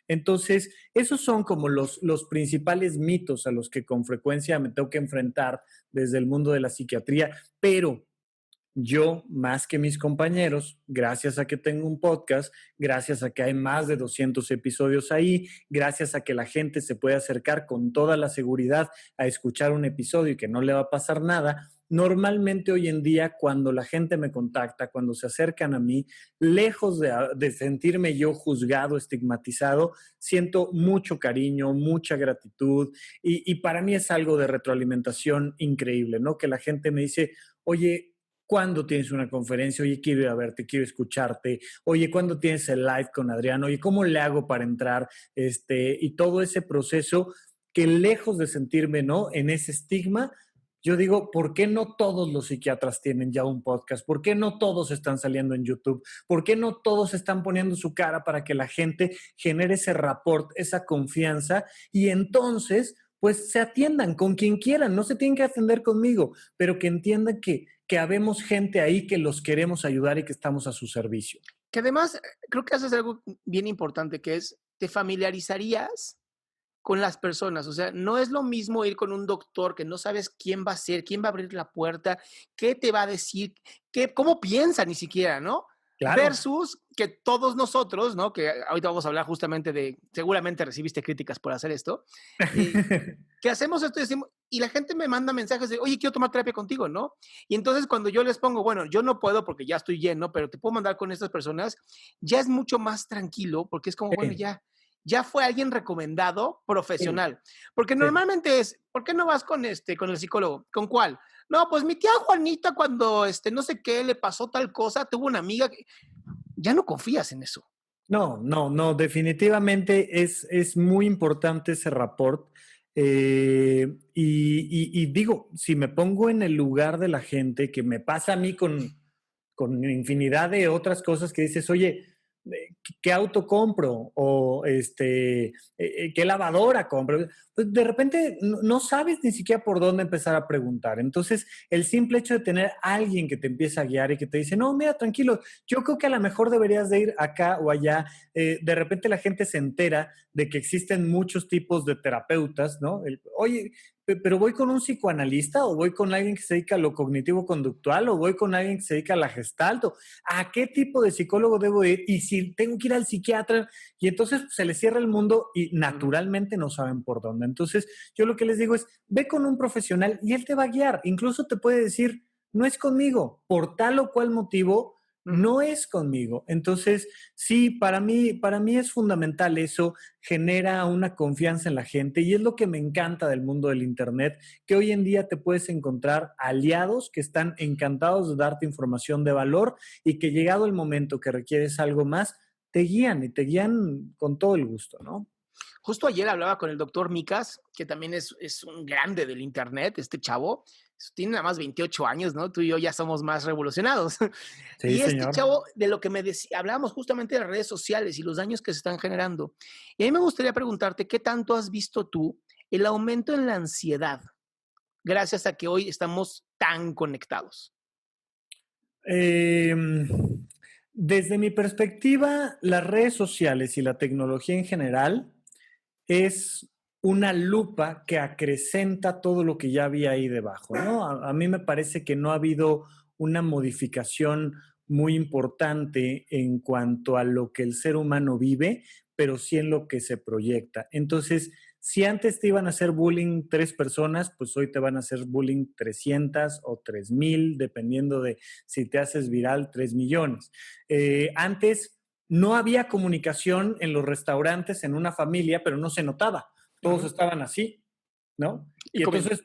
Speaker 2: Entonces, esos son como los principales mitos a los que con frecuencia me tengo que enfrentar desde el mundo de la psiquiatría, pero yo, más que mis compañeros, gracias a que tengo un podcast, gracias a que hay más de 200 episodios ahí, gracias a que la gente se puede acercar con toda la seguridad a escuchar un episodio y que no le va a pasar nada, normalmente hoy en día cuando la gente me contacta, cuando se acercan a mí, lejos de sentirme yo juzgado, estigmatizado, siento mucho cariño, mucha gratitud y para mí es algo de retroalimentación increíble, ¿no? Que la gente me dice, oye, ¿cuándo tienes una conferencia? Oye, quiero ir a verte, quiero escucharte. Oye, ¿cuándo tienes el live con Adrián? Oye, ¿cómo le hago para entrar? Y todo ese proceso que lejos de sentirme, ¿no? En ese estigma, yo digo, ¿por qué no todos los psiquiatras tienen ya un podcast? ¿Por qué no todos están saliendo en YouTube? ¿Por qué no todos están poniendo su cara para que la gente genere ese rapport, esa confianza? Y entonces, pues se atiendan con quien quieran, no se tienen que atender conmigo, pero que entiendan que habemos gente ahí que los queremos ayudar y que estamos a su servicio.
Speaker 1: Que además creo que haces algo bien importante, que es, te familiarizarías con las personas. O sea, no es lo mismo ir con un doctor que no sabes quién va a ser, quién va a abrir la puerta, qué te va a decir, cómo piensa ni siquiera, ¿no?
Speaker 2: Claro.
Speaker 1: Versus que todos nosotros, ¿no? Que ahorita vamos a hablar justamente de, seguramente recibiste críticas por hacer esto, que hacemos esto y decimos, y la gente me manda mensajes de, oye, quiero tomar terapia contigo, ¿no? Y entonces cuando yo les pongo, bueno, yo no puedo porque ya estoy lleno, pero te puedo mandar con estas personas, ya es mucho más tranquilo porque es como, bueno,
Speaker 2: Sí,
Speaker 1: ya fue alguien recomendado
Speaker 2: sí,
Speaker 1: profesional. Porque
Speaker 2: sí.
Speaker 1: normalmente es, ¿por qué no vas con con el psicólogo? ¿Con cuál? No, pues mi tía Juanita cuando no sé qué le pasó tal cosa, tuvo una amiga que ya no confías en eso.
Speaker 2: No, definitivamente es muy importante ese rapport. Y digo, si me pongo en el lugar de la gente, que me pasa a mí con infinidad de otras cosas que dices, oye, ¿qué auto compro? O ¿qué lavadora compro? Pues de repente no sabes ni siquiera por dónde empezar a preguntar. Entonces, el simple hecho de tener alguien que te empieza a guiar y que te dice, no, mira, tranquilo, yo creo que a lo mejor deberías de ir acá o allá. De repente la gente se entera de que existen muchos tipos de terapeutas, ¿no? Oye, pero voy con un psicoanalista o voy con alguien que se dedica a lo cognitivo-conductual o voy con alguien que se dedica a la gestalt. ¿A qué tipo de psicólogo debo ir? Y si tengo que ir al psiquiatra, y entonces se les cierra el mundo y naturalmente no saben por dónde. Entonces, yo lo que les digo es, ve con un profesional y él te va a guiar. Incluso te puede decir, no es conmigo, por tal o cual motivo, no es conmigo. Entonces, sí, para mí es fundamental eso, genera una confianza en la gente y es lo que me encanta del mundo del Internet, que hoy en día te puedes encontrar aliados que están encantados de darte información de valor y que llegado el momento que requieres algo más, te guían y te guían con todo el gusto, ¿no?
Speaker 1: Justo ayer hablaba con el doctor Micas, que también es un grande del Internet, este chavo. Tiene nada más 28 años, ¿no? Tú y yo ya somos más revolucionados.
Speaker 2: Sí,
Speaker 1: Y este
Speaker 2: señor.
Speaker 1: chavo, de lo que me decía, hablábamos justamente de las redes sociales y los daños que se están generando. Y a mí me gustaría preguntarte, ¿qué tanto has visto tú el aumento en la ansiedad gracias a que hoy estamos tan conectados?
Speaker 2: Eh, Desde mi perspectiva, las redes sociales y la tecnología en general es una lupa que acrecenta todo lo que ya había ahí debajo, ¿no? A mí me parece que no ha habido una modificación muy importante en cuanto a lo que el ser humano vive, pero sí en lo que se proyecta. Entonces, si antes te iban a hacer bullying 3 personas, pues hoy te van a hacer bullying 300 o 3000, dependiendo de si te haces viral 3 millones. Antes no había comunicación en los restaurantes, en una familia, pero no se notaba. Todos estaban así, ¿no? Y entonces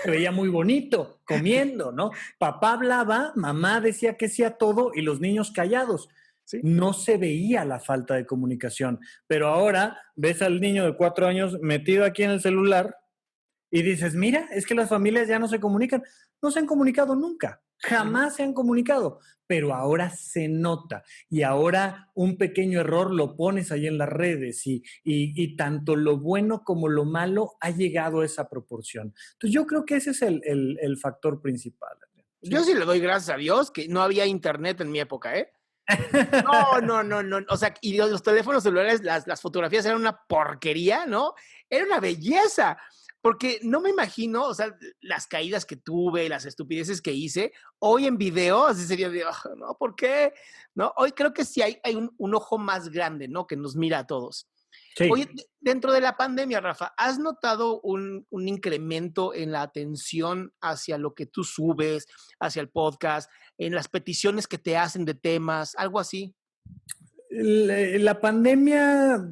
Speaker 2: se veía muy bonito, comiendo, ¿no? Papá hablaba, mamá decía que sí a todo y los niños callados.
Speaker 1: Sí.
Speaker 2: No se veía la falta de comunicación. Pero ahora ves al niño de 4 años metido aquí en el celular y dices, mira, es que las familias ya no se comunican. No se han comunicado nunca, jamás se han comunicado, pero ahora se nota y ahora un pequeño error lo pones ahí en las redes y tanto lo bueno como lo malo ha llegado a esa proporción. Entonces yo creo que ese es el factor principal.
Speaker 1: Yo sí le doy gracias a Dios que no había internet en mi época, ¿eh? No, no, no, no. O sea, y los teléfonos celulares, las fotografías eran una porquería, ¿no? Era una belleza. Porque no me imagino, o sea, las caídas que tuve, las estupideces que hice, hoy en video, así sería de, "Oh, no, ¿por qué? ¿No? Hoy creo que sí hay un ojo más grande, ¿no? Que nos mira a todos. Oye,
Speaker 2: Sí.
Speaker 1: dentro de la pandemia, Rafa, ¿has notado un incremento en la atención hacia lo que tú subes, hacia el podcast, en las peticiones que te hacen de temas, algo así?
Speaker 2: La pandemia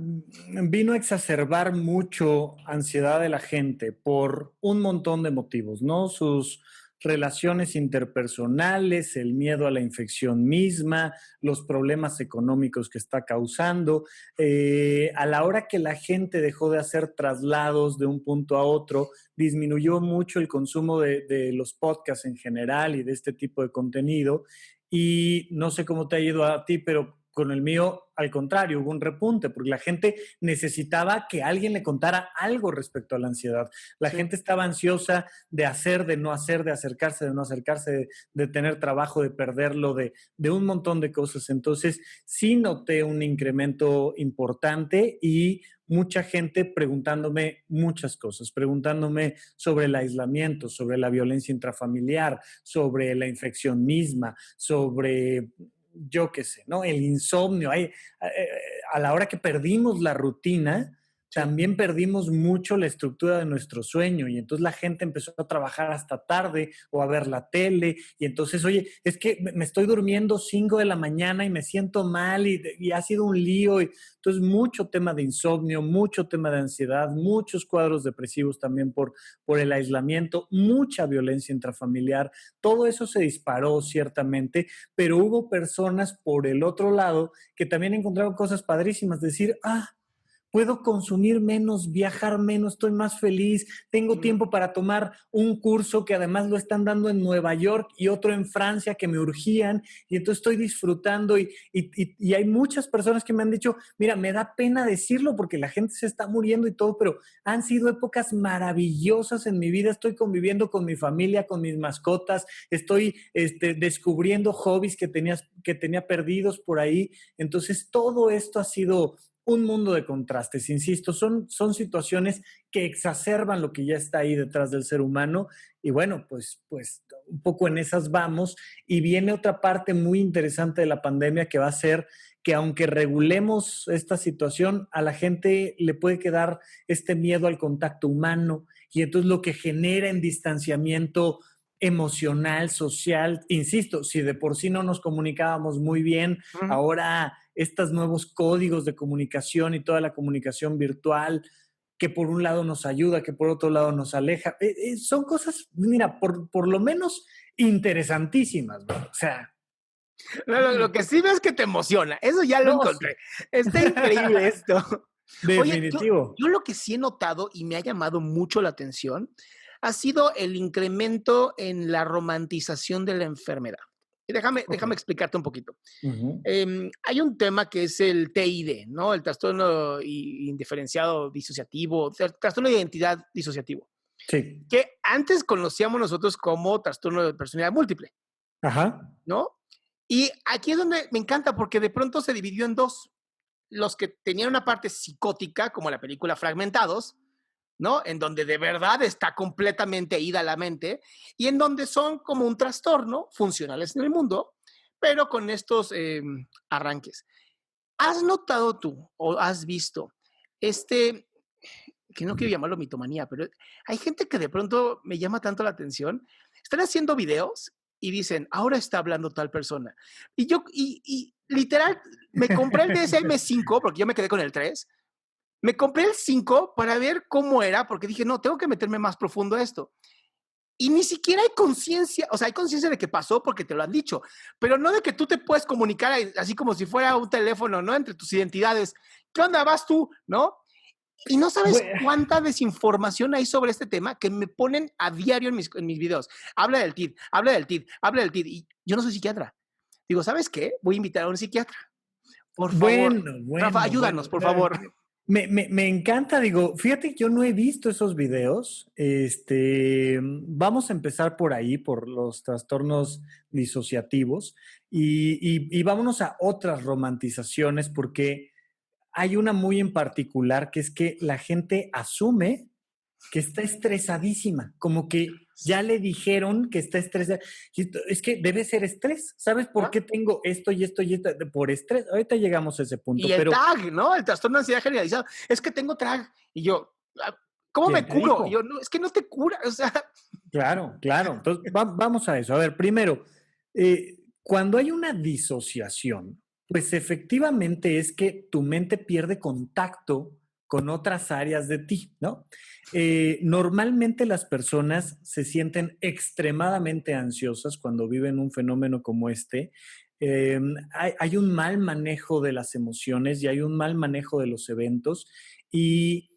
Speaker 2: vino a exacerbar mucho ansiedad de la gente por un montón de motivos, ¿no? Sus relaciones interpersonales, el miedo a la infección misma, los problemas económicos que está causando. A la hora que la gente dejó de hacer traslados de un punto a otro, disminuyó mucho el consumo de los podcasts en general y de este tipo de contenido. Y no sé cómo te ha ido a ti, pero con el mío, al contrario, hubo un repunte, porque la gente necesitaba que alguien le contara algo respecto a la ansiedad. La
Speaker 1: Sí.
Speaker 2: gente estaba ansiosa de hacer, de no hacer, de acercarse, de no acercarse, de tener trabajo, de perderlo, de un montón de cosas. Entonces, sí noté un incremento importante y mucha gente preguntándome muchas cosas, preguntándome sobre el aislamiento, sobre la violencia intrafamiliar, sobre la infección misma, sobre yo qué sé, ¿no? El insomnio. A la hora que perdimos la rutina,
Speaker 1: Sí.
Speaker 2: también perdimos mucho la estructura de nuestro sueño y entonces la gente empezó a trabajar hasta tarde o a ver la tele y entonces, oye, es que me estoy durmiendo 5 de la mañana y me siento mal y ha sido un lío. Entonces, mucho tema de insomnio, mucho tema de ansiedad, muchos cuadros depresivos también por el aislamiento, mucha violencia intrafamiliar. Todo eso se disparó ciertamente, pero hubo personas por el otro lado que también encontraron cosas padrísimas, decir, puedo consumir menos, viajar menos, estoy más feliz, tengo tiempo para tomar un curso que además lo están dando en Nueva York y otro en Francia que me urgían y entonces estoy disfrutando y hay muchas personas que me han dicho, mira, me da pena decirlo porque la gente se está muriendo y todo, pero han sido épocas maravillosas en mi vida, estoy conviviendo con mi familia, con mis mascotas, estoy descubriendo hobbies que tenía perdidos por ahí, entonces todo esto ha sido un mundo de contrastes, insisto, son situaciones que exacerban lo que ya está ahí detrás del ser humano y bueno, pues un poco en esas vamos y viene otra parte muy interesante de la pandemia que va a ser que aunque regulemos esta situación, a la gente le puede quedar este miedo al contacto humano y entonces lo que genera en distanciamiento emocional, social, insisto, si de por sí no nos comunicábamos muy bien, ahora estos nuevos códigos de comunicación y toda la comunicación virtual, que por un lado nos ayuda, que por otro lado nos aleja. Son cosas, mira, por lo menos interesantísimas, ¿no? O sea.
Speaker 1: No, lo que sí veo es que te emociona. Eso ya lo
Speaker 2: No, sí.
Speaker 1: encontré. Está increíble esto. Oye,
Speaker 2: Definitivo.
Speaker 1: yo lo que sí he notado y me ha llamado mucho la atención ha sido el incremento en la romantización de la enfermedad. Y
Speaker 2: Ok.
Speaker 1: déjame explicarte un poquito.
Speaker 2: Ujú.
Speaker 1: Hay un tema que es el TID, ¿no? El trastorno indiferenciado disociativo, trastorno de identidad disociativo,
Speaker 2: Sí.
Speaker 1: que antes conocíamos nosotros como trastorno de personalidad múltiple,
Speaker 2: Ajá.
Speaker 1: ¿no? Y aquí es donde me encanta porque de pronto se dividió en dos. Los que tenían una parte psicótica, como la película Fragmentados, ¿no? En donde de verdad está completamente ida la mente y en donde son como un trastorno funcionales en el mundo, pero con estos arranques. ¿Has notado tú o has visto este, que no quiero llamarlo mitomanía, pero hay gente que de pronto me llama tanto la atención, están haciendo videos y dicen, ahora está hablando tal persona. Y yo, y literal, me compré el DSM-5, porque yo me quedé con el 3, Me compré el 5 para ver cómo era, porque dije, no, tengo que meterme más profundo a esto. Y ni siquiera hay conciencia, o sea, hay conciencia de que pasó porque te lo han dicho, pero no de que tú te puedes comunicar así como si fuera un teléfono, ¿no? Entre tus identidades. ¿Qué onda vas tú? ¿No? Y no sabes
Speaker 2: Bueno,
Speaker 1: cuánta desinformación hay sobre este tema que me ponen a diario en mis videos. Habla del TID, habla del TID, habla del TID. Y yo no soy psiquiatra. Digo, ¿sabes qué? Voy a invitar a un psiquiatra. Por favor.
Speaker 2: bueno,
Speaker 1: Rafa,
Speaker 2: bueno, bueno.
Speaker 1: ayúdanos, por favor.
Speaker 2: Me encanta, digo, fíjate que yo no he visto esos videos. Vamos a empezar por ahí, por los trastornos disociativos, y vámonos a otras romantizaciones, porque hay una muy en particular, que es que la gente asume que está estresadísima, como que ya le dijeron que está estresada. Es que debe ser estrés. ¿Sabes por
Speaker 1: ¿Ah?
Speaker 2: qué tengo esto y esto y esto? Por estrés. Ahorita llegamos a ese punto,
Speaker 1: Y el
Speaker 2: pero
Speaker 1: TAG, ¿no? El trastorno de ansiedad generalizado. Es que tengo TAG. Y yo, ¿cómo me
Speaker 2: ¿quién te
Speaker 1: curo? Y
Speaker 2: dijo?
Speaker 1: yo, no, es que no te cura. O sea,
Speaker 2: Claro, claro. Entonces, vamos a eso. A ver, primero, cuando hay una disociación, pues efectivamente es que tu mente pierde contacto con otras áreas de ti, ¿no? Normalmente las personas se sienten extremadamente ansiosas cuando viven un fenómeno como este. Hay un mal manejo de las emociones y hay un mal manejo de los eventos y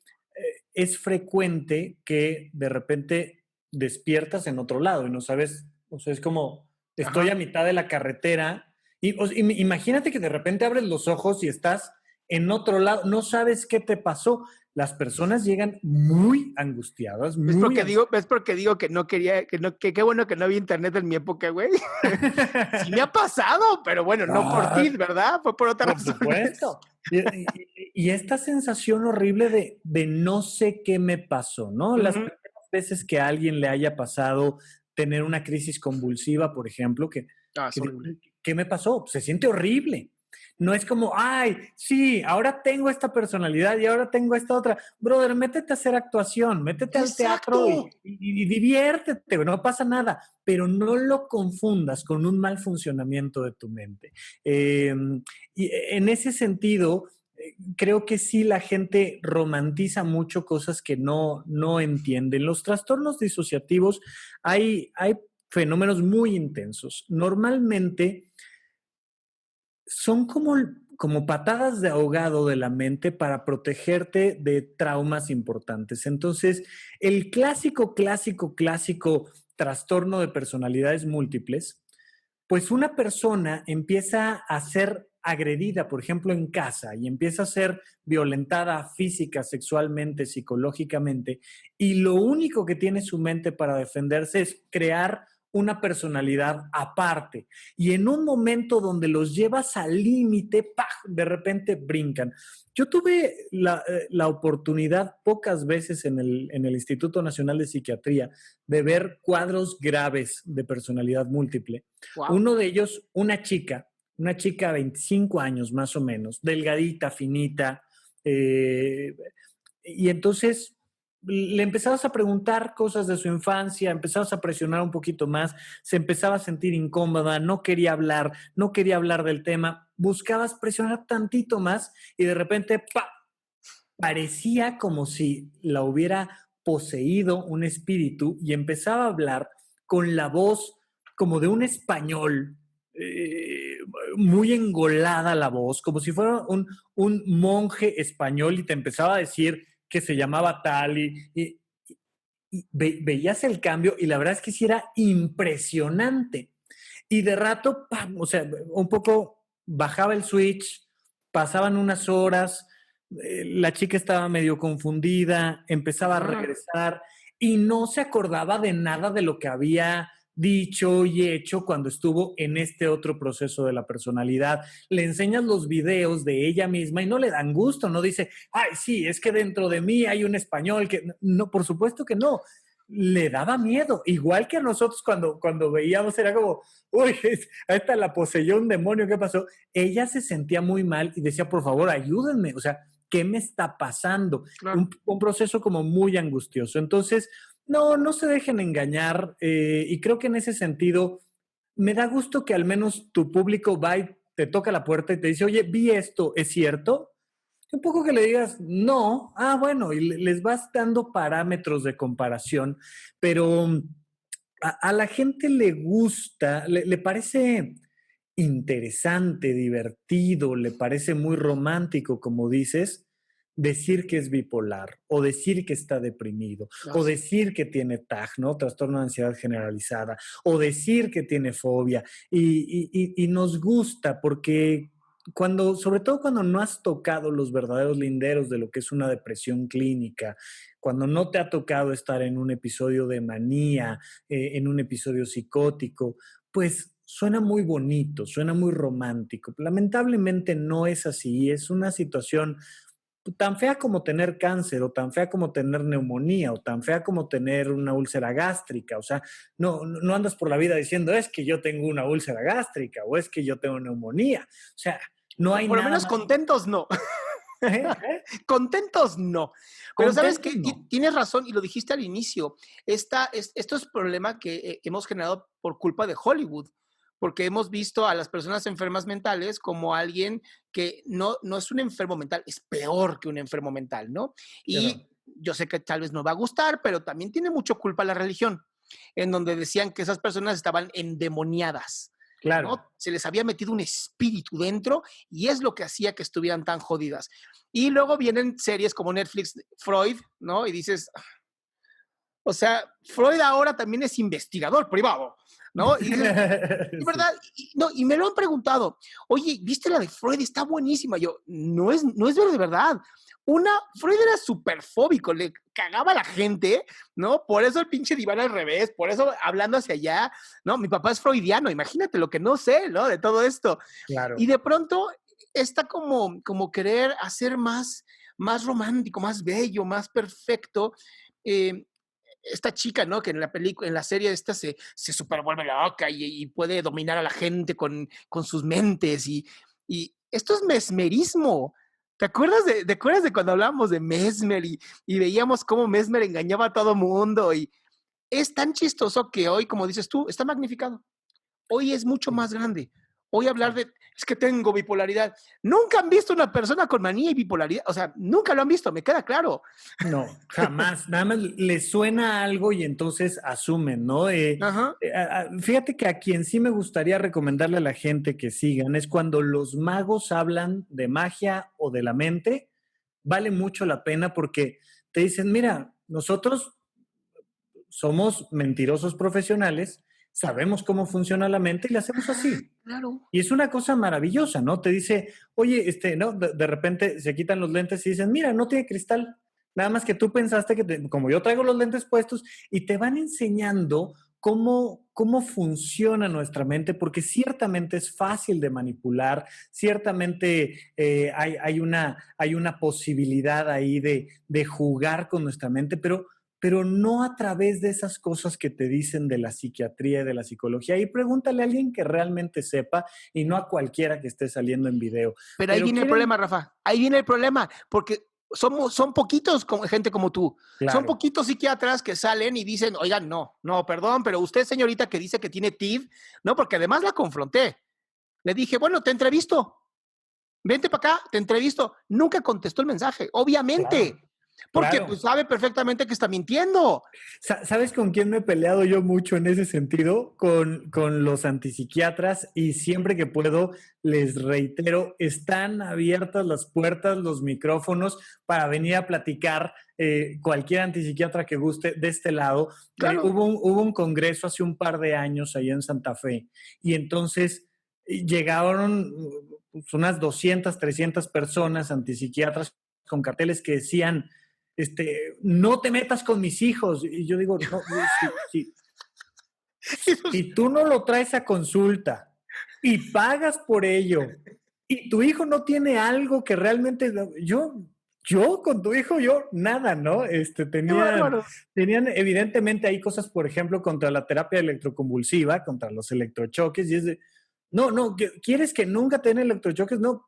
Speaker 2: es frecuente que de repente despiertas en otro lado y no sabes, o sea, es como estoy a
Speaker 1: ajá.
Speaker 2: mitad de la carretera y imagínate que de repente abres los ojos y estás en otro lado, no sabes qué te pasó. Las personas llegan muy angustiadas, muy ansiosas.
Speaker 1: ¿Ves porque digo que no quería, que qué bueno que no había internet en mi época, güey? Sí me ha pasado, pero bueno, no por ti,
Speaker 2: Ah,
Speaker 1: ¿verdad? Fue por otras
Speaker 2: por
Speaker 1: razones.
Speaker 2: supuesto. Y esta sensación horrible de no sé qué me pasó, ¿no? Las
Speaker 1: Ujú.
Speaker 2: primeras veces que a alguien le haya pasado tener una crisis convulsiva, por ejemplo,
Speaker 1: Ah, es horrible.
Speaker 2: ¿qué me pasó? Se siente horrible. No es como, ay, sí, ahora tengo esta personalidad y ahora tengo esta otra. Brother, métete a hacer actuación, métete al
Speaker 1: Exacto.
Speaker 2: teatro y diviértete, no pasa nada, pero no lo confundas con un mal funcionamiento de tu mente. Y en ese sentido, creo que sí la gente romantiza mucho cosas que no entienden. Los trastornos disociativos hay fenómenos muy intensos. Normalmente son como patadas de ahogado de la mente para protegerte de traumas importantes. Entonces, el clásico trastorno de personalidades múltiples, pues una persona empieza a ser agredida, por ejemplo, en casa, y empieza a ser violentada física, sexualmente, psicológicamente, y lo único que tiene su mente para defenderse es crear una personalidad aparte. Y en un momento donde los llevas al límite, ¡pah!, de repente brincan. Yo tuve la oportunidad pocas veces en el Instituto Nacional de Psiquiatría de ver cuadros graves de personalidad múltiple.
Speaker 1: Wow.
Speaker 2: Uno de ellos, una chica de 25 años más o menos, delgadita, finita, eh, y entonces le empezabas a preguntar cosas de su infancia, empezabas a presionar un poquito más, se empezaba a sentir incómoda, no quería hablar del tema, buscabas presionar tantito más y de repente, ¡pa!, parecía como si la hubiera poseído un espíritu y empezaba a hablar con la voz como de un español, muy engolada la voz, como si fuera un monje español y te empezaba a decir que se llamaba tal veías el cambio y la verdad es que sí era impresionante. Y de rato, ¡pam!, o sea, un poco bajaba el switch, pasaban unas horas, la chica estaba medio confundida, empezaba a
Speaker 1: Ajá.
Speaker 2: regresar y no se acordaba de nada de lo que había dicho y hecho cuando estuvo en este otro proceso de la personalidad. Le enseñas los videos de ella misma y no le dan gusto, no dice, ay, sí, es que dentro de mí hay un español que... No, por supuesto que no. Le daba miedo, igual que a nosotros cuando veíamos, era como, uy, a esta la poseyó un demonio, ¿qué pasó? Ella se sentía muy mal y decía, por favor, ayúdenme, o sea, ¿qué me está pasando?
Speaker 1: Claro.
Speaker 2: Un proceso como muy angustioso. Entonces, no se dejen engañar y creo que en ese sentido me da gusto que al menos tu público va y te toca la puerta y te dice, oye, vi esto, ¿es cierto? Un poco que le digas, no, bueno, y les vas dando parámetros de comparación, pero a la gente le gusta, le parece interesante, divertido, le parece muy romántico, como dices, decir que es bipolar o decir que está deprimido o
Speaker 1: Así.
Speaker 2: decir que tiene TAG, ¿no? Trastorno de ansiedad generalizada, o decir que tiene fobia. Y nos gusta porque cuando, sobre todo cuando no has tocado los verdaderos linderos de lo que es una depresión clínica, cuando no te ha tocado estar en un episodio de manía, en un episodio psicótico, pues suena muy bonito, suena muy romántico. Lamentablemente no es así, es una situación tan fea como tener cáncer o tan fea como tener neumonía o tan fea como tener una úlcera gástrica. O sea, no andas por la vida diciendo es que yo tengo una úlcera gástrica o es que yo tengo neumonía. O sea, no hay
Speaker 1: Por lo
Speaker 2: nada
Speaker 1: menos
Speaker 2: más.
Speaker 1: contentos no.
Speaker 2: ¿Eh? ¿Eh?
Speaker 1: Contentos no. Pero sabes
Speaker 2: Contentos
Speaker 1: que
Speaker 2: no.
Speaker 1: tienes razón y lo dijiste al inicio. Esto es problema que hemos generado por culpa de Hollywood, porque hemos visto a las personas enfermas mentales como alguien que no es un enfermo mental, es peor que un enfermo mental, ¿no?
Speaker 2: Claro.
Speaker 1: Y yo sé que tal vez no va a gustar, pero también tiene mucho culpa la religión, en donde decían que esas personas estaban endemoniadas.
Speaker 2: Claro.
Speaker 1: ¿No? Se les había metido un espíritu dentro y es lo que hacía que estuvieran tan jodidas. Y luego vienen series como Netflix, Freud, ¿no? Y dices, o sea, Freud ahora también es investigador privado, ¿no? Y dices, de
Speaker 2: Sí.
Speaker 1: verdad, no, y me lo han preguntado, oye, ¿viste la de Freud? Está buenísima. Yo, no es de verdad. Freud era súper fóbico, le cagaba a la gente, ¿no? Por eso el pinche diván al revés, por eso hablando hacia allá, ¿no? Mi papá es freudiano, imagínate lo que no sé, ¿no? De todo esto. Y
Speaker 2: Claro.
Speaker 1: de pronto está como querer hacer más romántico, más bello, más perfecto. Eh, esta chica, ¿no? Que en la película, en la serie esta se super vuelve loca y puede dominar a la gente con sus mentes y esto es mesmerismo. ¿Te acuerdas de cuando hablábamos de Mesmer y veíamos cómo Mesmer engañaba a todo mundo? Y es tan chistoso que hoy, como dices tú, está magnificado. Hoy es mucho
Speaker 2: Sí,
Speaker 1: más grande. Hoy hablar
Speaker 2: sí.
Speaker 1: de, es que tengo bipolaridad. Nunca han visto una persona con manía y bipolaridad. O sea, nunca lo han visto, me queda claro.
Speaker 2: No, jamás. Nada más les suena algo y entonces asumen, ¿no?
Speaker 1: Ajá.
Speaker 2: Fíjate que a quien sí me gustaría recomendarle a la gente que sigan es cuando los magos hablan de magia o de la mente, vale mucho la pena porque te dicen, mira, nosotros somos mentirosos profesionales, sabemos cómo funciona la mente y le hacemos
Speaker 1: Ah,
Speaker 2: así.
Speaker 1: claro.
Speaker 2: Y es una cosa maravillosa, ¿no? Te dice, oye, ¿no? De repente se quitan los lentes y dicen, mira, no tiene cristal. Nada más que tú pensaste que, como yo traigo los lentes puestos, y te van enseñando cómo funciona nuestra mente, porque ciertamente es fácil de manipular, ciertamente hay una posibilidad ahí de jugar con nuestra mente, pero no a través de esas cosas que te dicen de la psiquiatría y de la psicología. Y pregúntale a alguien que realmente sepa y no a cualquiera que esté saliendo en video.
Speaker 1: Pero ahí
Speaker 2: Pero
Speaker 1: viene el
Speaker 2: quieren,
Speaker 1: problema, Rafa. Ahí viene el problema, porque son poquitos gente como tú. Son
Speaker 2: claro,
Speaker 1: poquitos psiquiatras que salen y dicen, oigan, no, perdón, pero usted, señorita, que dice que tiene TID, no, porque además la confronté. Le dije, bueno, te entrevisto. Vente para acá, te entrevisto. Nunca contestó el mensaje,
Speaker 2: claro,
Speaker 1: obviamente, porque
Speaker 2: claro.
Speaker 1: pues sabe perfectamente que está mintiendo.
Speaker 2: ¿Sabes con quién me he peleado yo mucho en ese sentido? Con los antipsiquiatras y siempre que puedo les reitero, están abiertas las puertas, los micrófonos para venir a platicar cualquier antipsiquiatra que guste de este lado.
Speaker 1: Claro.
Speaker 2: Hubo un congreso hace un par de años allá en Santa Fe y entonces llegaron pues, unas 200, 300 personas antipsiquiatras con carteles que decían no te metas con mis hijos. Y yo digo, no, si tú no lo traes a consulta y pagas por ello y tu hijo no tiene algo que realmente, yo con tu hijo, yo nada, ¿no?
Speaker 1: Qué
Speaker 2: Tenían,
Speaker 1: bárbaro.
Speaker 2: tenían evidentemente hay cosas, por ejemplo, contra la terapia electroconvulsiva, contra los electrochoques, y es de, no, ¿quieres que nunca te den electrochoques? No,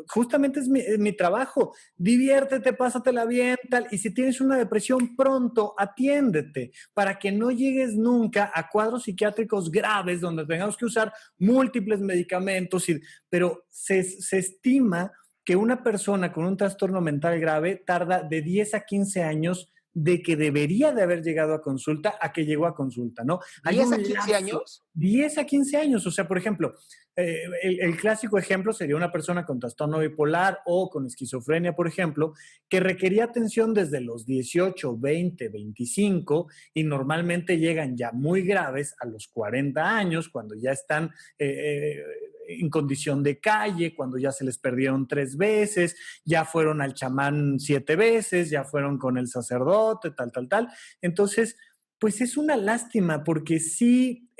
Speaker 2: justamente es mi trabajo. Diviértete, pásatela bien, tal. Y si tienes una depresión, pronto atiéndete para que no llegues nunca a cuadros psiquiátricos graves donde tengamos que usar múltiples medicamentos. Pero se estima que una persona con un trastorno mental grave tarda de 10 a 15 años de que debería de haber llegado a consulta a que llegó a consulta, ¿no? Hay
Speaker 1: ¿10
Speaker 2: un
Speaker 1: a 15
Speaker 2: lapso,
Speaker 1: años?
Speaker 2: 10 a 15 años. O sea, por ejemplo, el clásico ejemplo sería una persona con trastorno bipolar o con esquizofrenia, por ejemplo, que requería atención desde los 18, 20, 25 y normalmente llegan ya muy graves a los 40 años, cuando ya están en condición de calle, cuando ya se les perdieron 3 veces, ya fueron al chamán 7 veces, ya fueron con el sacerdote, tal, tal, tal. Entonces, pues es una lástima porque sí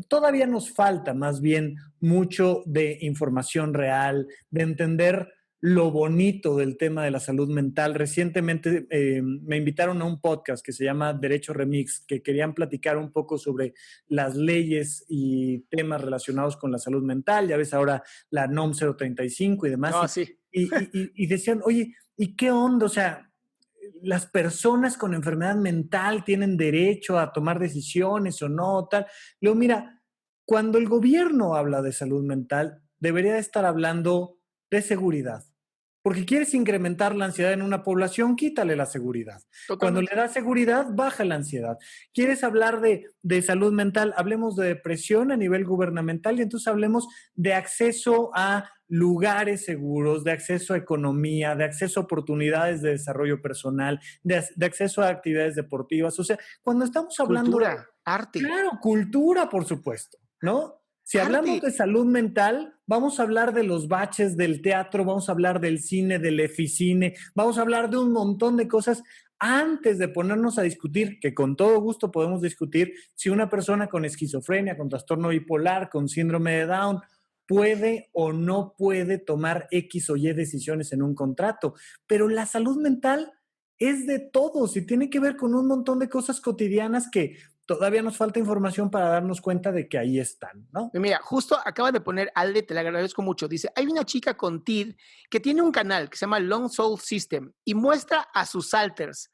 Speaker 2: todavía nos falta más bien mucho de información real, de entender lo bonito del tema de la salud mental. Recientemente me invitaron a un podcast que se llama Derecho Remix, que querían platicar un poco sobre las leyes y temas relacionados con la salud mental. Ya ves ahora la NOM 035 y demás.
Speaker 1: No, sí.
Speaker 2: Y decían, oye, ¿y qué onda? O sea, las personas con enfermedad mental tienen derecho a tomar decisiones o no, tal. Luego, mira, cuando el gobierno habla de salud mental, debería estar hablando de seguridad. Porque quieres incrementar la ansiedad en una población, quítale la seguridad. Cuando le
Speaker 1: Totalmente.
Speaker 2: das seguridad, baja la ansiedad. ¿Quieres hablar de salud mental? Hablemos de depresión a nivel gubernamental y entonces hablemos de acceso a lugares seguros, de acceso a economía, de acceso a oportunidades de desarrollo personal, de acceso a actividades deportivas. O sea, cuando estamos hablando de,
Speaker 1: Cultura, arte,
Speaker 2: claro, cultura, por supuesto, ¿no? Si hablamos
Speaker 1: arte.
Speaker 2: de salud mental, vamos a hablar de los baches del teatro, vamos a hablar del cine, del eficine, vamos a hablar de un montón de cosas antes de ponernos a discutir, que con todo gusto podemos discutir si una persona con esquizofrenia, con trastorno bipolar, con síndrome de Down, puede o no puede tomar X o Y decisiones en un contrato. Pero la salud mental es de todos y tiene que ver con un montón de cosas cotidianas que todavía nos falta información para darnos cuenta de que ahí están, ¿no?
Speaker 1: Mira, justo acaba de poner Alde, te le agradezco mucho. Dice, hay una chica con TID que tiene un canal que se llama Long Soul System y muestra a sus alters.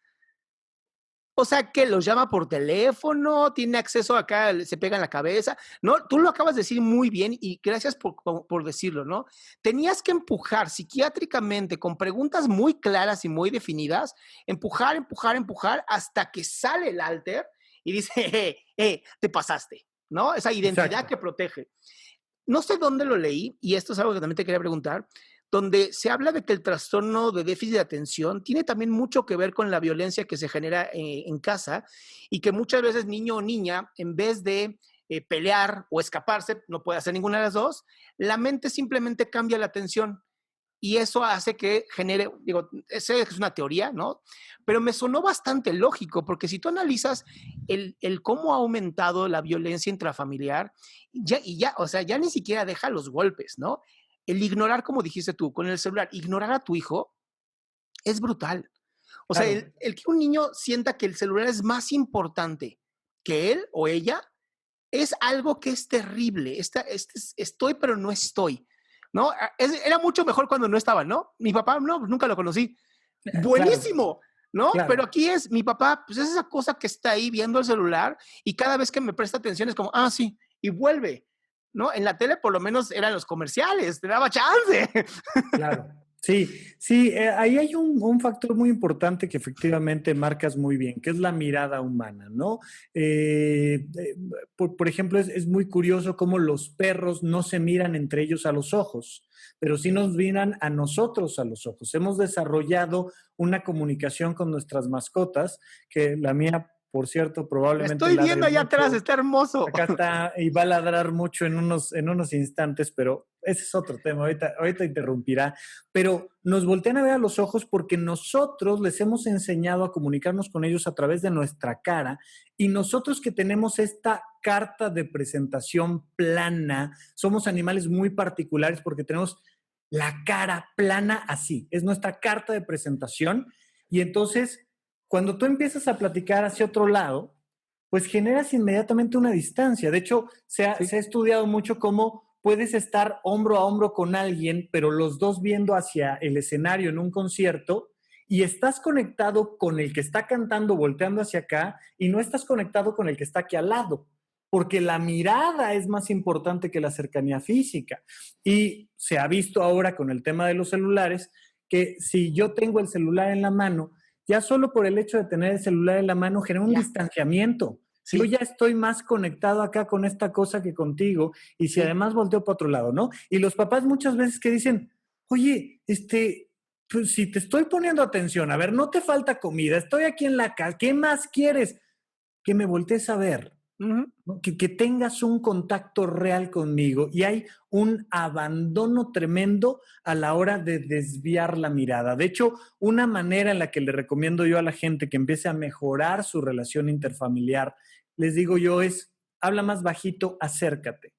Speaker 1: O sea, que los llama por teléfono, tiene acceso acá, se pega en la cabeza. No, tú lo acabas de decir muy bien y gracias por decirlo, ¿no? Tenías que empujar psiquiátricamente con preguntas muy claras y muy definidas, empujar, empujar, empujar hasta que sale el alter y dice, te pasaste, ¿no? Esa identidad
Speaker 2: Exacto.
Speaker 1: que protege. No sé dónde lo leí, y esto es algo que también te quería preguntar, donde se habla de que el trastorno de déficit de atención tiene también mucho que ver con la violencia que se genera en casa y que muchas veces niño o niña, en vez de pelear o escaparse, no puede hacer ninguna de las dos, la mente simplemente cambia la atención y eso hace que genere, digo, esa es una teoría, ¿no? Pero me sonó bastante lógico, porque si tú analizas el cómo ha aumentado la violencia intrafamiliar, ya, o sea, ya ni siquiera deja los golpes, ¿no? El ignorar, como dijiste tú, con el celular, ignorar a tu hijo es brutal. O sea,
Speaker 2: Claro.
Speaker 1: el que un niño sienta que el celular es más importante que él o ella es algo que es terrible. Estoy, pero no estoy. ¿No? Era mucho mejor cuando no estaba, ¿no? Mi papá, no, nunca lo conocí.
Speaker 2: Claro,
Speaker 1: Buenísimo, ¿no?
Speaker 2: claro.
Speaker 1: Pero aquí es, mi papá, pues es esa cosa que está ahí viendo el celular y cada vez que me presta atención es como, ah, sí, y vuelve, ¿no? En la tele por lo menos eran los comerciales, te daba chance.
Speaker 2: Claro, sí, sí, ahí hay un factor muy importante que efectivamente marcas muy bien, que es la mirada humana, ¿no? Por ejemplo, es muy curioso cómo los perros no se miran entre ellos a los ojos, pero sí nos miran a nosotros a los ojos. Hemos desarrollado una comunicación con nuestras mascotas, que la mía, por cierto,
Speaker 1: Me
Speaker 2: probablemente
Speaker 1: estoy
Speaker 2: ladre
Speaker 1: viendo allá atrás,
Speaker 2: mucho.
Speaker 1: está hermoso.
Speaker 2: Acá está y va a ladrar mucho en unos instantes, pero ese es otro tema, ahorita interrumpirá. Pero nos voltean a ver a los ojos porque nosotros les hemos enseñado a comunicarnos con ellos a través de nuestra cara y nosotros que tenemos esta carta de presentación plana, somos animales muy particulares porque tenemos la cara plana así, es nuestra carta de presentación y entonces cuando tú empiezas a platicar hacia otro lado, pues generas inmediatamente una distancia. De hecho,
Speaker 1: Sí.
Speaker 2: se ha estudiado mucho cómo puedes estar hombro a hombro con alguien, pero los dos viendo hacia el escenario en un concierto y estás conectado con el que está cantando volteando hacia acá y no estás conectado con el que está aquí al lado. porque la mirada es más importante que la cercanía física. Y se ha visto ahora con el tema de los celulares que si yo tengo el celular en la mano, ya solo por el hecho de tener el celular en la mano genera un distanciamiento.
Speaker 1: Sí.
Speaker 2: Yo ya estoy más conectado acá con esta cosa que contigo, y si además volteo para otro lado, ¿no? Y los papás muchas veces que dicen, oye, pues si te estoy poniendo atención, a ver, no te falta comida, estoy aquí en la casa, ¿qué más quieres? Que me voltees a ver, ¿no? Que tengas un contacto real conmigo, y hay un abandono tremendo a la hora de desviar la mirada. De hecho, una manera en la que le recomiendo yo a la gente que empiece a mejorar su relación interfamiliar, les digo yo, es habla más bajito, acércate.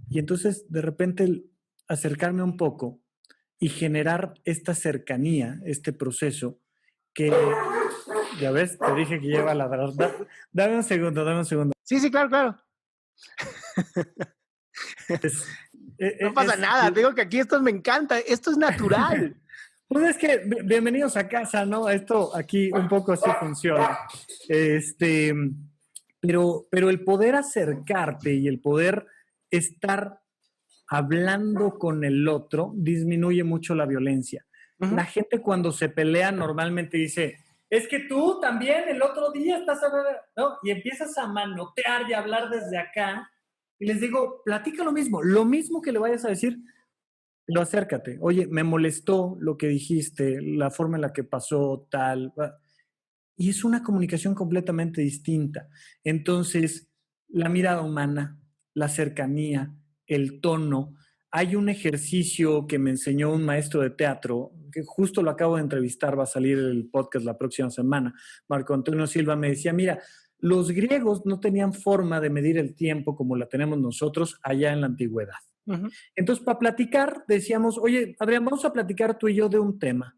Speaker 2: Y entonces, de repente, acercarme un poco y generar esta cercanía, este proceso que, ya ves, te dije que lleva a ladrar. Dame un segundo, dame un segundo.
Speaker 1: Sí, sí, claro, claro. No pasa nada, te digo que aquí esto me encanta, esto es natural.
Speaker 2: Pues es que bienvenidos a casa, ¿no? Esto aquí un poco así funciona. Pero el poder acercarte y el poder estar hablando con el otro disminuye mucho la violencia. La gente cuando se pelea normalmente dice, es que tú también el otro día estás hablando, ¿no? Y empiezas a manotear y a hablar desde acá. Y les digo, platica lo mismo que le vayas a decir, pero acércate. Oye, me molestó lo que dijiste, la forma en la que pasó, tal. Y es una comunicación completamente distinta. Entonces, la mirada humana, la cercanía, el tono. Hay un ejercicio que me enseñó un maestro de teatro, que justo lo acabo de entrevistar, va a salir el podcast la próxima semana. Marco Antonio Silva me decía, mira, los griegos no tenían forma de medir el tiempo como la tenemos nosotros allá en la antigüedad. Entonces, para platicar, decíamos, oye, Adrián, vamos a platicar tú y yo de un tema.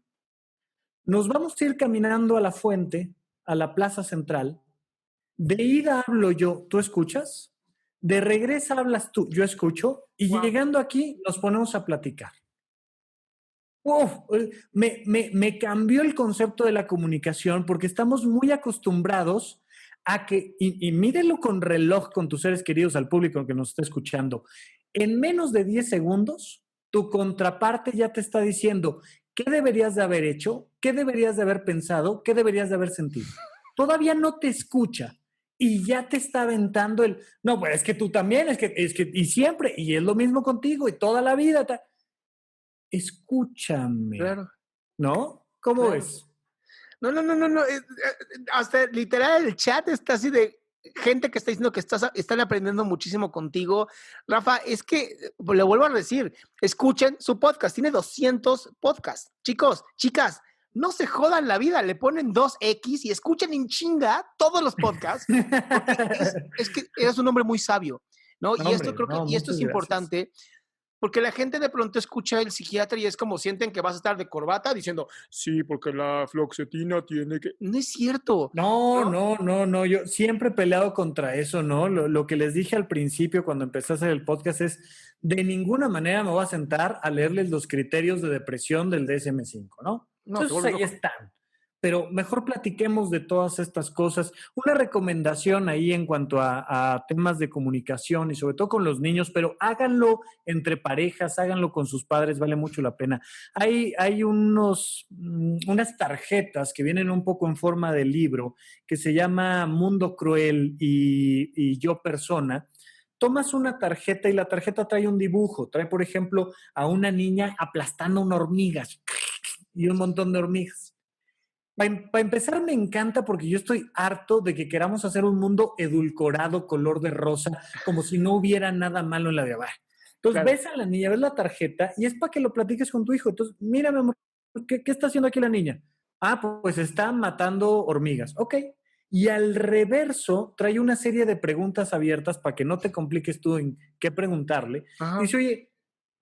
Speaker 2: Nos vamos a ir caminando a la fuente, a la plaza central. De ida hablo yo, ¿tú escuchas? De regreso hablas tú, yo escucho. Y llegando aquí, nos ponemos a platicar. Uf, me cambió el concepto de la comunicación, porque estamos muy acostumbrados a que, y mídelo con reloj con tus seres queridos, al público que nos está escuchando, en menos de 10 segundos, tu contraparte ya te está diciendo qué deberías de haber hecho, qué deberías de haber pensado, qué deberías de haber sentido. Todavía no te escucha y ya te está aventando no, pues es que tú también, y siempre, y es lo mismo contigo y toda la vida. Escúchame.
Speaker 1: Claro.
Speaker 2: ¿No? ¿Cómo es?
Speaker 1: No. Hasta literal el chat está así de gente que está diciendo que están aprendiendo muchísimo contigo. Rafa, es que, lo vuelvo a decir, escuchen su podcast, tiene 200 podcasts. Chicos, chicas, no se jodan la vida, le ponen 2X y escuchen en chinga todos los podcasts, porque es que eres un hombre muy sabio, ¿no?
Speaker 2: No,
Speaker 1: Y esto
Speaker 2: hombre,
Speaker 1: creo que,
Speaker 2: no,
Speaker 1: y esto es importante. Porque la gente de pronto escucha el psiquiatra y es como sienten que vas a estar de corbata diciendo, sí, porque la fluoxetina tiene que... No es cierto.
Speaker 2: No. Yo siempre he peleado contra eso, ¿no? Lo que les dije al principio cuando empecé a hacer el podcast es, de ninguna manera me voy a sentar a leerles los criterios de depresión del DSM-5, ¿no? Entonces ahí están. Pero mejor platiquemos de todas estas cosas. Una recomendación ahí en cuanto a temas de comunicación y sobre todo con los niños, pero háganlo entre parejas, háganlo con sus padres, vale mucho la pena. Hay unas tarjetas que vienen un poco en forma de libro que se llama Mundo Cruel y Yo Persona. Tomas una tarjeta y la tarjeta trae un dibujo. Trae, por ejemplo, a una niña aplastando una hormiga y un montón de hormigas. Para empezar, me encanta porque yo estoy harto de que queramos hacer un mundo edulcorado, color de rosa, como si no hubiera nada malo en la vida. Entonces, ves a la niña, ves la tarjeta y es para que lo platiques con tu hijo. Entonces, mira, mi amor, ¿qué está haciendo aquí la niña? Ah, pues está matando hormigas. Ok. Y al reverso trae una serie de preguntas abiertas para que no te compliques tú en qué preguntarle. Dice, oye,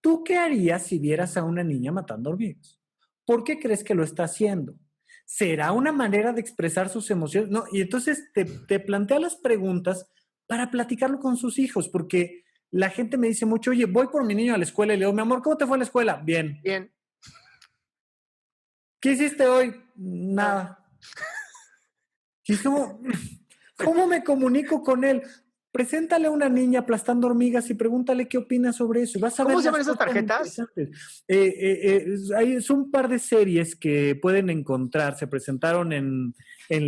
Speaker 2: ¿tú qué harías si vieras a una niña matando hormigas? ¿Por qué crees que lo está haciendo? ¿Será una manera de expresar sus emociones? No, y entonces te plantea las preguntas para platicarlo con sus hijos, porque la gente me dice mucho, oye, voy por mi niño a la escuela y le digo, mi amor, ¿cómo te fue en la escuela? Bien.
Speaker 1: Bien.
Speaker 2: ¿Qué hiciste hoy? Nada. ¿Y cómo me comunico con él? Preséntale a una niña aplastando hormigas y pregúntale qué opina sobre eso. Vas a ver
Speaker 1: ¿Cómo se
Speaker 2: las
Speaker 1: llaman esas
Speaker 2: cosas
Speaker 1: tarjetas?
Speaker 2: interesantes. Son un par de series que pueden encontrar. Se presentaron en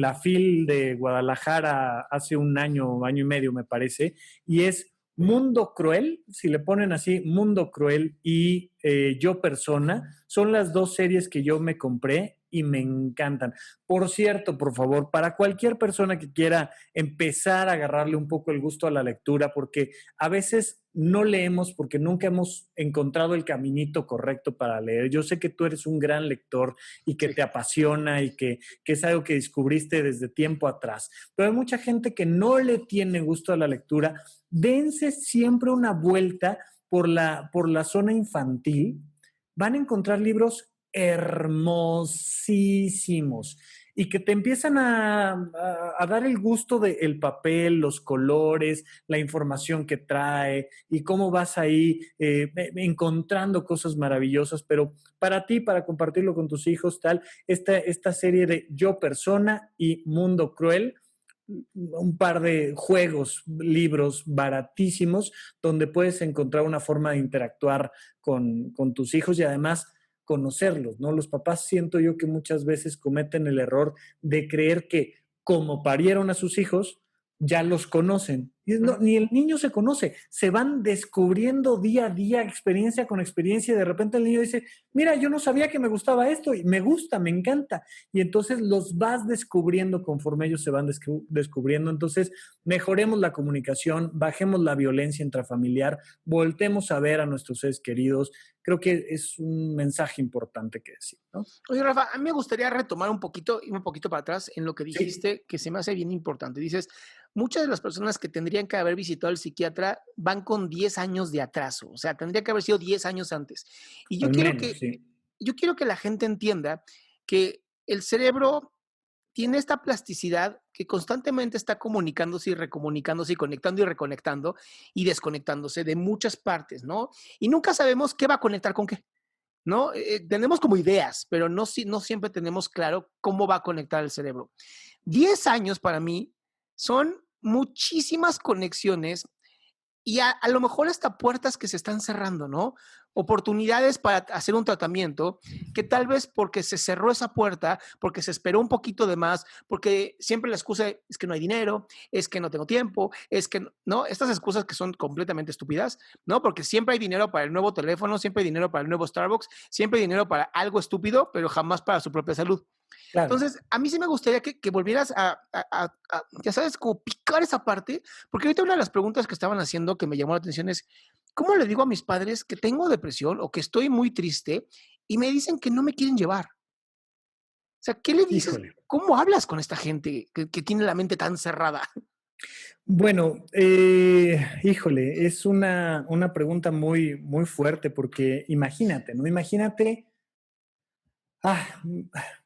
Speaker 2: la FIL de Guadalajara hace un año, año y medio, me parece. Y es Mundo Cruel, si le ponen así, Mundo Cruel y Yo Persona, son las dos series que yo me compré y me encantan. Por cierto, por favor, para cualquier persona que quiera empezar a agarrarle un poco el gusto a la lectura, porque a veces no leemos porque nunca hemos encontrado el caminito correcto para leer. Yo sé que tú eres un gran lector y que
Speaker 1: Sí.
Speaker 2: te apasiona y que es algo que descubriste desde tiempo atrás, pero hay mucha gente que no le tiene gusto a la lectura. Dense siempre una vuelta por la zona infantil. Van a encontrar libros hermosísimos y que te empiezan a dar el gusto del papel, los colores, la información que trae y cómo vas ahí encontrando cosas maravillosas. Pero para ti, para compartirlo con tus hijos, tal, esta serie de Yo Persona y Mundo Cruel, un par de juegos, libros baratísimos, donde puedes encontrar una forma de interactuar con tus hijos y además conocerlos, ¿no? Los papás siento yo que muchas veces cometen el error de creer que como parieron a sus hijos, ya los conocen. Y no, ni el niño se conoce, se van descubriendo día a día, experiencia con experiencia, y de repente el niño dice, mira, yo no sabía que me gustaba esto, y me gusta, me encanta. Y entonces los vas descubriendo conforme ellos se van descubriendo. Entonces, mejoremos la comunicación, bajemos la violencia intrafamiliar, voltemos a ver a nuestros seres queridos. Creo que es un mensaje importante que decir, ¿no?
Speaker 1: Oye, Rafa, a mí me gustaría retomar un poquito, ir un poquito para atrás en lo que
Speaker 2: Sí.
Speaker 1: dijiste, que se me hace bien importante. Dices, muchas de las personas que tendrían que haber visitado al psiquiatra van con 10 años de atraso, o sea, tendría que haber sido 10 años antes. Y
Speaker 2: Al menos, sí.
Speaker 1: yo quiero que la gente entienda que el cerebro tiene esta plasticidad que constantemente está comunicándose y recomunicándose y conectando y reconectando y desconectándose de muchas partes, ¿no? Y nunca sabemos qué va a conectar con qué. ¿No? Tenemos como ideas, pero no siempre tenemos claro cómo va a conectar el cerebro. 10 años para mí son muchísimas conexiones y a lo mejor hasta puertas que se están cerrando, ¿no? Oportunidades para hacer un tratamiento que tal vez porque se cerró esa puerta, porque se esperó un poquito de más, porque siempre la excusa es que no hay dinero, es que no tengo tiempo, es que no, estas excusas que son completamente estúpidas, ¿no? Porque siempre hay dinero para el nuevo teléfono, siempre hay dinero para el nuevo Starbucks, siempre hay dinero para algo estúpido, pero jamás para su propia salud.
Speaker 2: Claro.
Speaker 1: Entonces, a mí sí me gustaría que volvieras ya sabes, como picar esa parte, porque ahorita una de las preguntas que estaban haciendo que me llamó la atención es, ¿cómo le digo a mis padres que tengo depresión o que estoy muy triste y me dicen que no me quieren llevar? O sea, ¿qué le dices?
Speaker 2: Híjole.
Speaker 1: ¿Cómo hablas con esta gente que tiene la mente tan cerrada?
Speaker 2: Bueno, híjole, es una pregunta muy, muy fuerte porque imagínate, ¿no? Imagínate,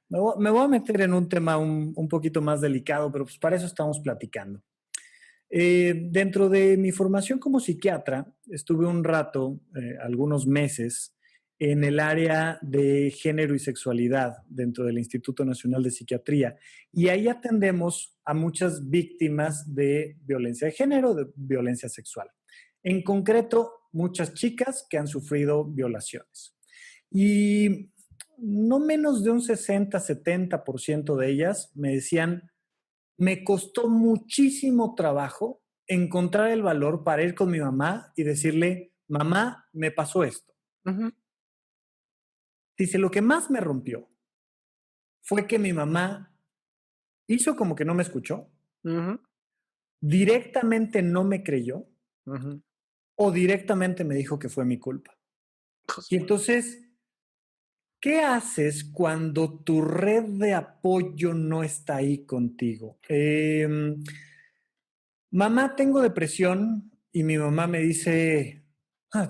Speaker 2: me voy a meter en un tema un poquito más delicado, pero pues para eso estamos platicando. Dentro de mi formación como psiquiatra, estuve un rato, algunos meses, en el área de género y sexualidad dentro del Instituto Nacional de Psiquiatría. Y ahí atendemos a muchas víctimas de violencia de género, de violencia sexual. En concreto, muchas chicas que han sufrido violaciones. Y no menos de un 60-70% de ellas me decían, me costó muchísimo trabajo encontrar el valor para ir con mi mamá y decirle, mamá, me pasó esto.
Speaker 1: Ujú,
Speaker 2: Dice, lo que más me rompió fue que mi mamá hizo como que no me escuchó,
Speaker 1: ujú,
Speaker 2: directamente no me creyó
Speaker 1: ujú.
Speaker 2: o directamente me dijo que fue mi culpa.
Speaker 1: Pues,
Speaker 2: Y entonces, ¿qué haces cuando tu red de apoyo no está ahí contigo? Mamá, tengo depresión y mi mamá me dice,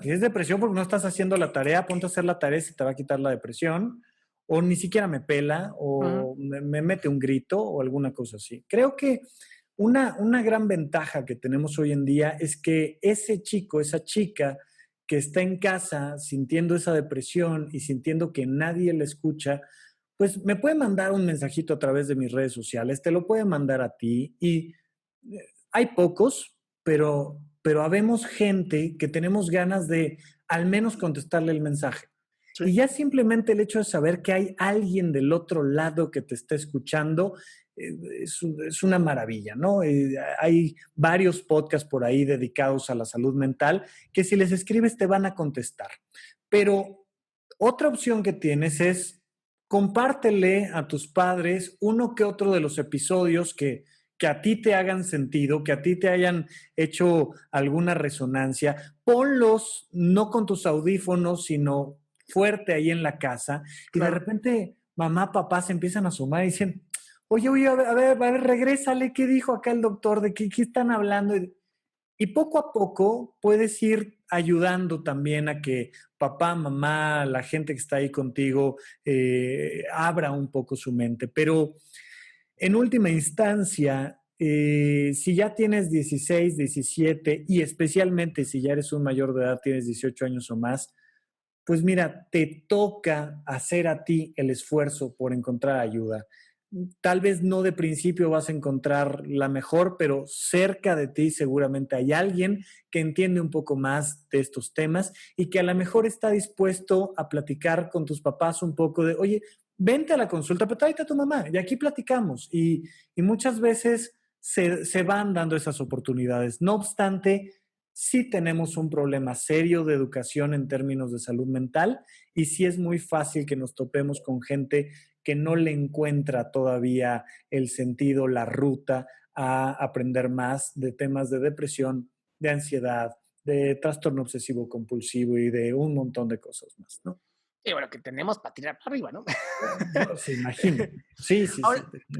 Speaker 2: tienes depresión porque no estás haciendo la tarea, ponte a hacer la tarea si te va a quitar la depresión, o ni siquiera me pela,
Speaker 1: ujú.
Speaker 2: o me mete un grito o alguna cosa así. Creo que una gran ventaja que tenemos hoy en día es que ese chico, esa chica que está en casa sintiendo esa depresión y sintiendo que nadie le escucha, pues me puede mandar un mensajito a través de mis redes sociales, te lo puede mandar a ti y hay pocos, pero habemos gente que tenemos ganas de al menos contestarle el mensaje.
Speaker 1: Sí.
Speaker 2: Y ya simplemente el hecho de saber que hay alguien del otro lado que te está escuchando es una maravilla, ¿no? Hay varios podcasts por ahí dedicados a la salud mental que si les escribes te van a contestar. Pero otra opción que tienes es compártele a tus padres uno que otro de los episodios que a ti te hagan sentido, que a ti te hayan hecho alguna resonancia. Ponlos no con tus audífonos, sino fuerte ahí en la casa. Y de repente mamá, papá se empiezan a asomar y dicen, oye, a ver, regrésale, ¿qué dijo acá el doctor? ¿De qué están hablando? Y poco a poco puedes ir ayudando también a que papá, mamá, la gente que está ahí contigo, abra un poco su mente. Pero en última instancia, si ya tienes 16, 17 y especialmente si ya eres un mayor de edad, tienes 18 años o más, pues mira, te toca hacer a ti el esfuerzo por encontrar ayuda. Tal vez no de principio vas a encontrar la mejor, pero cerca de ti seguramente hay alguien que entiende un poco más de estos temas y que a lo mejor está dispuesto a platicar con tus papás un poco de, oye, vente a la consulta, pero tráete a tu mamá y aquí platicamos. Y muchas veces se van dando esas oportunidades. No obstante, sí tenemos un problema serio de educación en términos de salud mental y sí es muy fácil que nos topemos con gente que no le encuentra todavía el sentido, la ruta a aprender más de temas de depresión, de ansiedad, de trastorno obsesivo compulsivo y de un montón de cosas más, ¿no?
Speaker 1: Y bueno, que tenemos para tirar para arriba, ¿no?
Speaker 2: No, se imagina. Sí.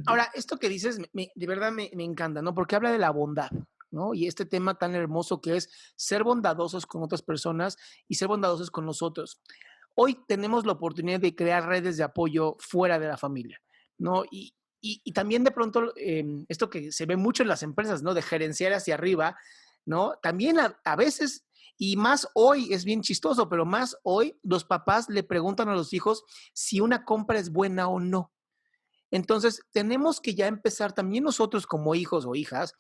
Speaker 1: Ahora, esto que dices, de verdad me encanta, ¿no? Porque habla de la bondad, ¿no? Y este tema tan hermoso que es ser bondadosos con otras personas y ser bondadosos con nosotros. Hoy tenemos la oportunidad de crear redes de apoyo fuera de la familia, ¿no? Y también de pronto, esto que se ve mucho en las empresas, ¿no? De gerenciar hacia arriba, ¿no? También a veces, y más hoy, es bien chistoso, pero más hoy los papás le preguntan a los hijos si una compra es buena o no. Entonces, tenemos que ya empezar también nosotros como hijos o hijas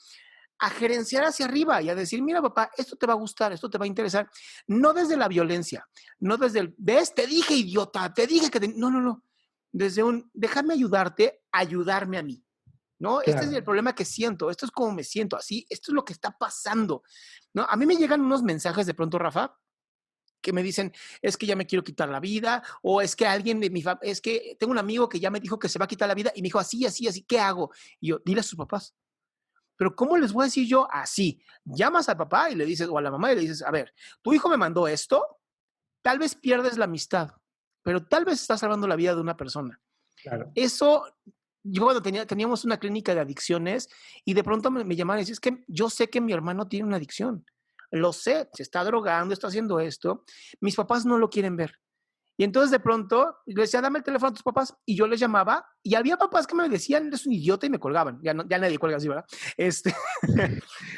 Speaker 1: a gerenciar hacia arriba y a decir, mira papá, esto te va a gustar, esto te va a interesar. No desde la violencia, no desde el, ¿ves? Te dije, idiota, te dije que... No. Desde un, déjame ayudarte, ayudarme a mí, ¿no?
Speaker 2: Claro.
Speaker 1: Este es el problema que siento, esto es como me siento, así, esto es lo que está pasando, ¿no? A mí me llegan unos mensajes de pronto, Rafa, que me dicen, es que ya me quiero quitar la vida, o es que alguien de mi familia, es que tengo un amigo que ya me dijo que se va a quitar la vida y me dijo así, ¿qué hago? Y yo, dile a sus papás. Pero ¿cómo les voy a decir yo así? Llamas al papá y le dices, o a la mamá y le dices, a ver, tu hijo me mandó esto, tal vez pierdes la amistad, pero tal vez estás salvando la vida de una persona.
Speaker 2: Claro.
Speaker 1: Eso, yo cuando teníamos una clínica de adicciones y de pronto me llamaban y decían, es que yo sé que mi hermano tiene una adicción, lo sé, se está drogando, está haciendo esto, mis papás no lo quieren ver. Y entonces de pronto le decía, dame el teléfono a tus papás. Y yo les llamaba y había papás que me decían, eres un idiota y me colgaban. Ya nadie cuelga así, ¿verdad?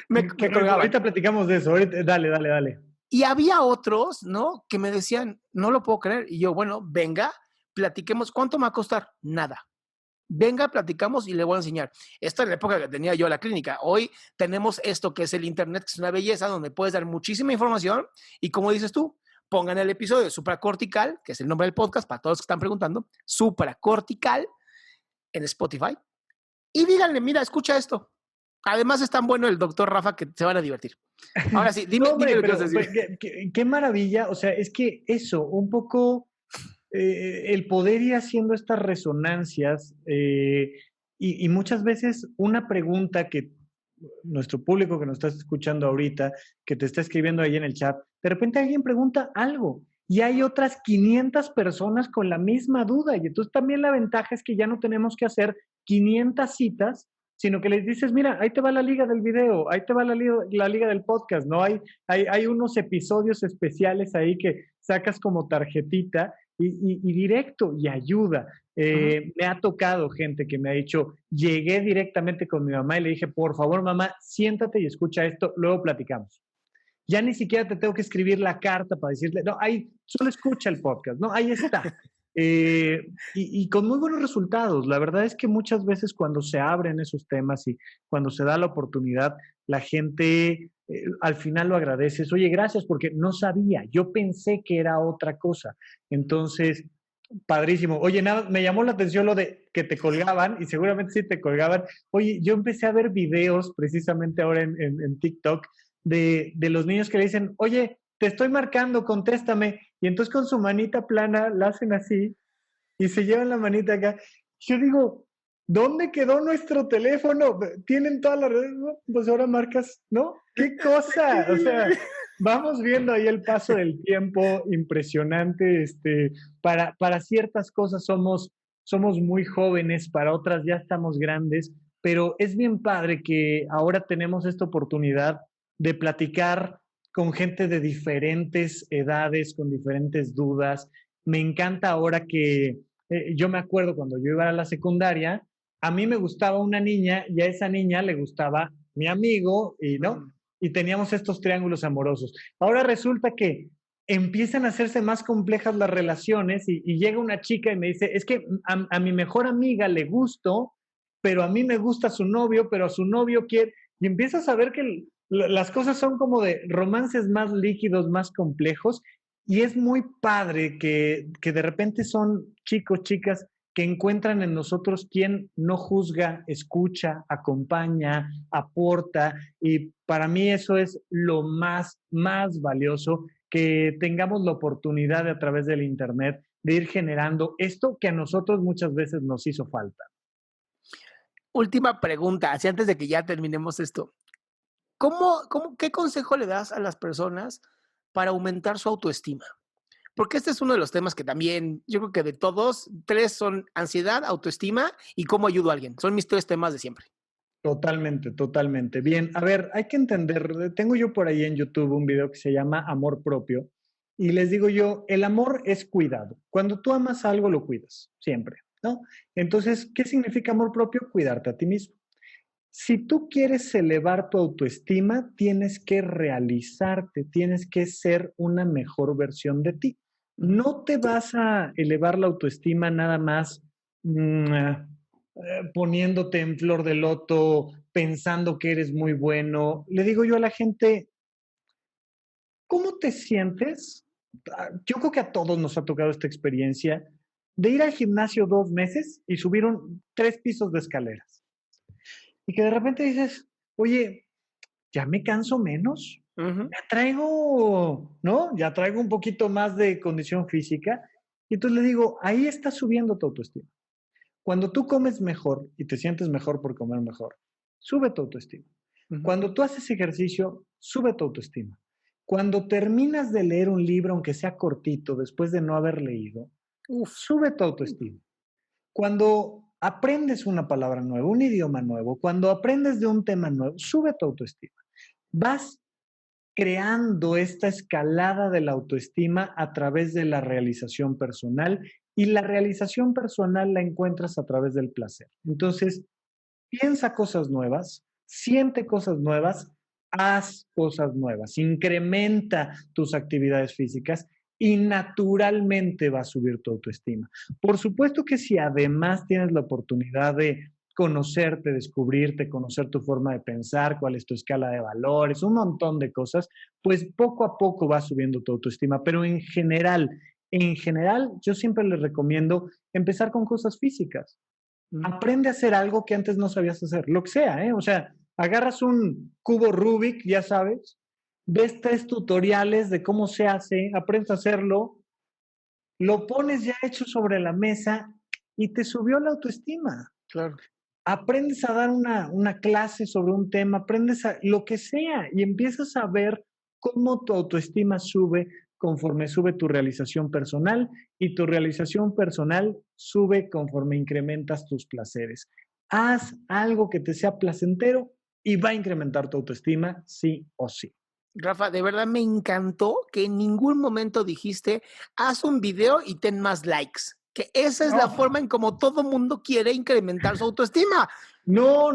Speaker 1: Me colgaban.
Speaker 2: Ahorita platicamos de eso. Dale.
Speaker 1: Y había otros, ¿no? Que me decían, no lo puedo creer. Y yo, bueno, venga, platiquemos. ¿Cuánto me va a costar? Nada. Venga, platicamos y le voy a enseñar. Esta es la época que tenía yo la clínica. Hoy tenemos esto que es el Internet, que es una belleza, donde puedes dar muchísima información. Y como dices tú, pongan el episodio de supracortical, que es el nombre del podcast para todos los que están preguntando, supracortical en Spotify, y díganle, mira, escucha esto. Además es tan bueno el doctor Rafa que se van a divertir. Ahora sí, dime,
Speaker 2: No, hombre,
Speaker 1: dime lo que
Speaker 2: pero,
Speaker 1: vas a decir.
Speaker 2: qué maravilla, o sea, es que eso, un poco el poder ir haciendo estas resonancias y muchas veces una pregunta que nuestro público que nos está escuchando ahorita, que te está escribiendo ahí en el chat, de repente alguien pregunta algo y hay otras 500 personas con la misma duda y entonces también la ventaja es que ya no tenemos que hacer 500 citas, sino que les dices, mira, ahí te va la liga del video, ahí te va la liga del podcast, ¿no? Hay unos episodios especiales ahí que sacas como tarjetita y directo y ayuda. Me ha tocado gente que me ha dicho, llegué directamente con mi mamá y le dije, por favor, mamá, siéntate y escucha esto, luego platicamos. Ya ni siquiera te tengo que escribir la carta para decirle, no, ahí solo escucha el podcast, ¿no? Ahí está. Y con muy buenos resultados. La verdad es que muchas veces cuando se abren esos temas y cuando se da la oportunidad, la gente al final lo agradeces. Oye, gracias porque no sabía, yo pensé que era otra cosa. Entonces, padrísimo. Oye, nada, me llamó la atención lo de que te colgaban y seguramente sí te colgaban. Oye, yo empecé a ver videos precisamente ahora en TikTok de los niños que le dicen, oye, te estoy marcando, contéstame. Y entonces con su manita plana la hacen así y se llevan la manita acá. Yo digo, ¿dónde quedó nuestro teléfono? Tienen todas las redes, ¿no? Pues ahora marcas, ¿no? ¿Qué cosa? O sea, vamos viendo ahí el paso del tiempo impresionante. Para ciertas cosas somos muy jóvenes, para otras ya estamos grandes, pero es bien padre que ahora tenemos esta oportunidad de platicar con gente de diferentes edades, con diferentes dudas. Me encanta ahora que yo me acuerdo cuando yo iba a la secundaria, a mí me gustaba una niña y a esa niña le gustaba mi amigo y no, y teníamos estos triángulos amorosos. Ahora resulta que empiezan a hacerse más complejas las relaciones y llega una chica y me dice, es que a mi mejor amiga le gusto, pero a mí me gusta su novio, pero a su novio quiere, y empiezas a ver que las cosas son como de romances más líquidos, más complejos, y es muy padre que de repente son chicos, chicas que encuentran en nosotros quien no juzga, escucha, acompaña, aporta, y para mí eso es lo más valioso, que tengamos la oportunidad de, a través del Internet, de ir generando esto que a nosotros muchas veces nos hizo falta.
Speaker 1: Última pregunta, así antes de que ya terminemos esto. ¿Qué consejo le das a las personas para aumentar su autoestima? Porque este es uno de los temas que también, yo creo que de todos, 3 son ansiedad, autoestima y cómo ayudo a alguien. Son mis 3 temas de siempre.
Speaker 2: Totalmente, totalmente. Bien, a ver, hay que entender, tengo yo por ahí en YouTube un video que se llama Amor Propio y les digo yo, el amor es cuidado. Cuando tú amas algo, lo cuidas, siempre, ¿no? Entonces, ¿qué significa amor propio? Cuidarte a ti mismo. Si tú quieres elevar tu autoestima, tienes que realizarte, tienes que ser una mejor versión de ti. No te vas a elevar la autoestima nada más poniéndote en flor de loto, pensando que eres muy bueno. Le digo yo a la gente, ¿cómo te sientes? Yo creo que a todos nos ha tocado esta experiencia de ir al gimnasio 2 meses y subir 3 pisos de escaleras. Y que de repente dices, oye, ya me canso menos, ya traigo, ¿no? Ya traigo un poquito más de condición física. Y entonces le digo, ahí está subiendo tu autoestima. Cuando tú comes mejor y te sientes mejor por comer mejor, sube tu autoestima. Cuando tú haces ejercicio, sube tu autoestima. Cuando terminas de leer un libro, aunque sea cortito, después de no haber leído, sube tu autoestima. Cuando aprendes una palabra nueva, un idioma nuevo, cuando aprendes de un tema nuevo, sube tu autoestima. Vas creando esta escalada de la autoestima a través de la realización personal, y la realización personal la encuentras a través del placer. Entonces, piensa cosas nuevas, siente cosas nuevas, haz cosas nuevas, incrementa tus actividades físicas y naturalmente va a subir tu autoestima. Por supuesto que si además tienes la oportunidad de conocerte, descubrirte, conocer tu forma de pensar, cuál es tu escala de valores, un montón de cosas, pues poco a poco va subiendo tu autoestima. Pero en general, yo siempre les recomiendo empezar con cosas físicas. Aprende a hacer algo que antes no sabías hacer, lo que sea, ¿eh? O sea, agarras un cubo Rubik, ya sabes, ves 3 tutoriales de cómo se hace, aprendes a hacerlo, lo pones ya hecho sobre la mesa y te subió la autoestima.
Speaker 1: Claro.
Speaker 2: Aprendes a dar una clase sobre un tema, aprendes a lo que sea y empiezas a ver cómo tu autoestima sube conforme sube tu realización personal, y tu realización personal sube conforme incrementas tus placeres. Haz algo que te sea placentero y va a incrementar tu autoestima sí o sí.
Speaker 1: Rafa, de verdad me encantó que en ningún momento dijiste, haz un video y ten más likes. Que esa es la forma en como todo mundo quiere incrementar su autoestima.
Speaker 2: No.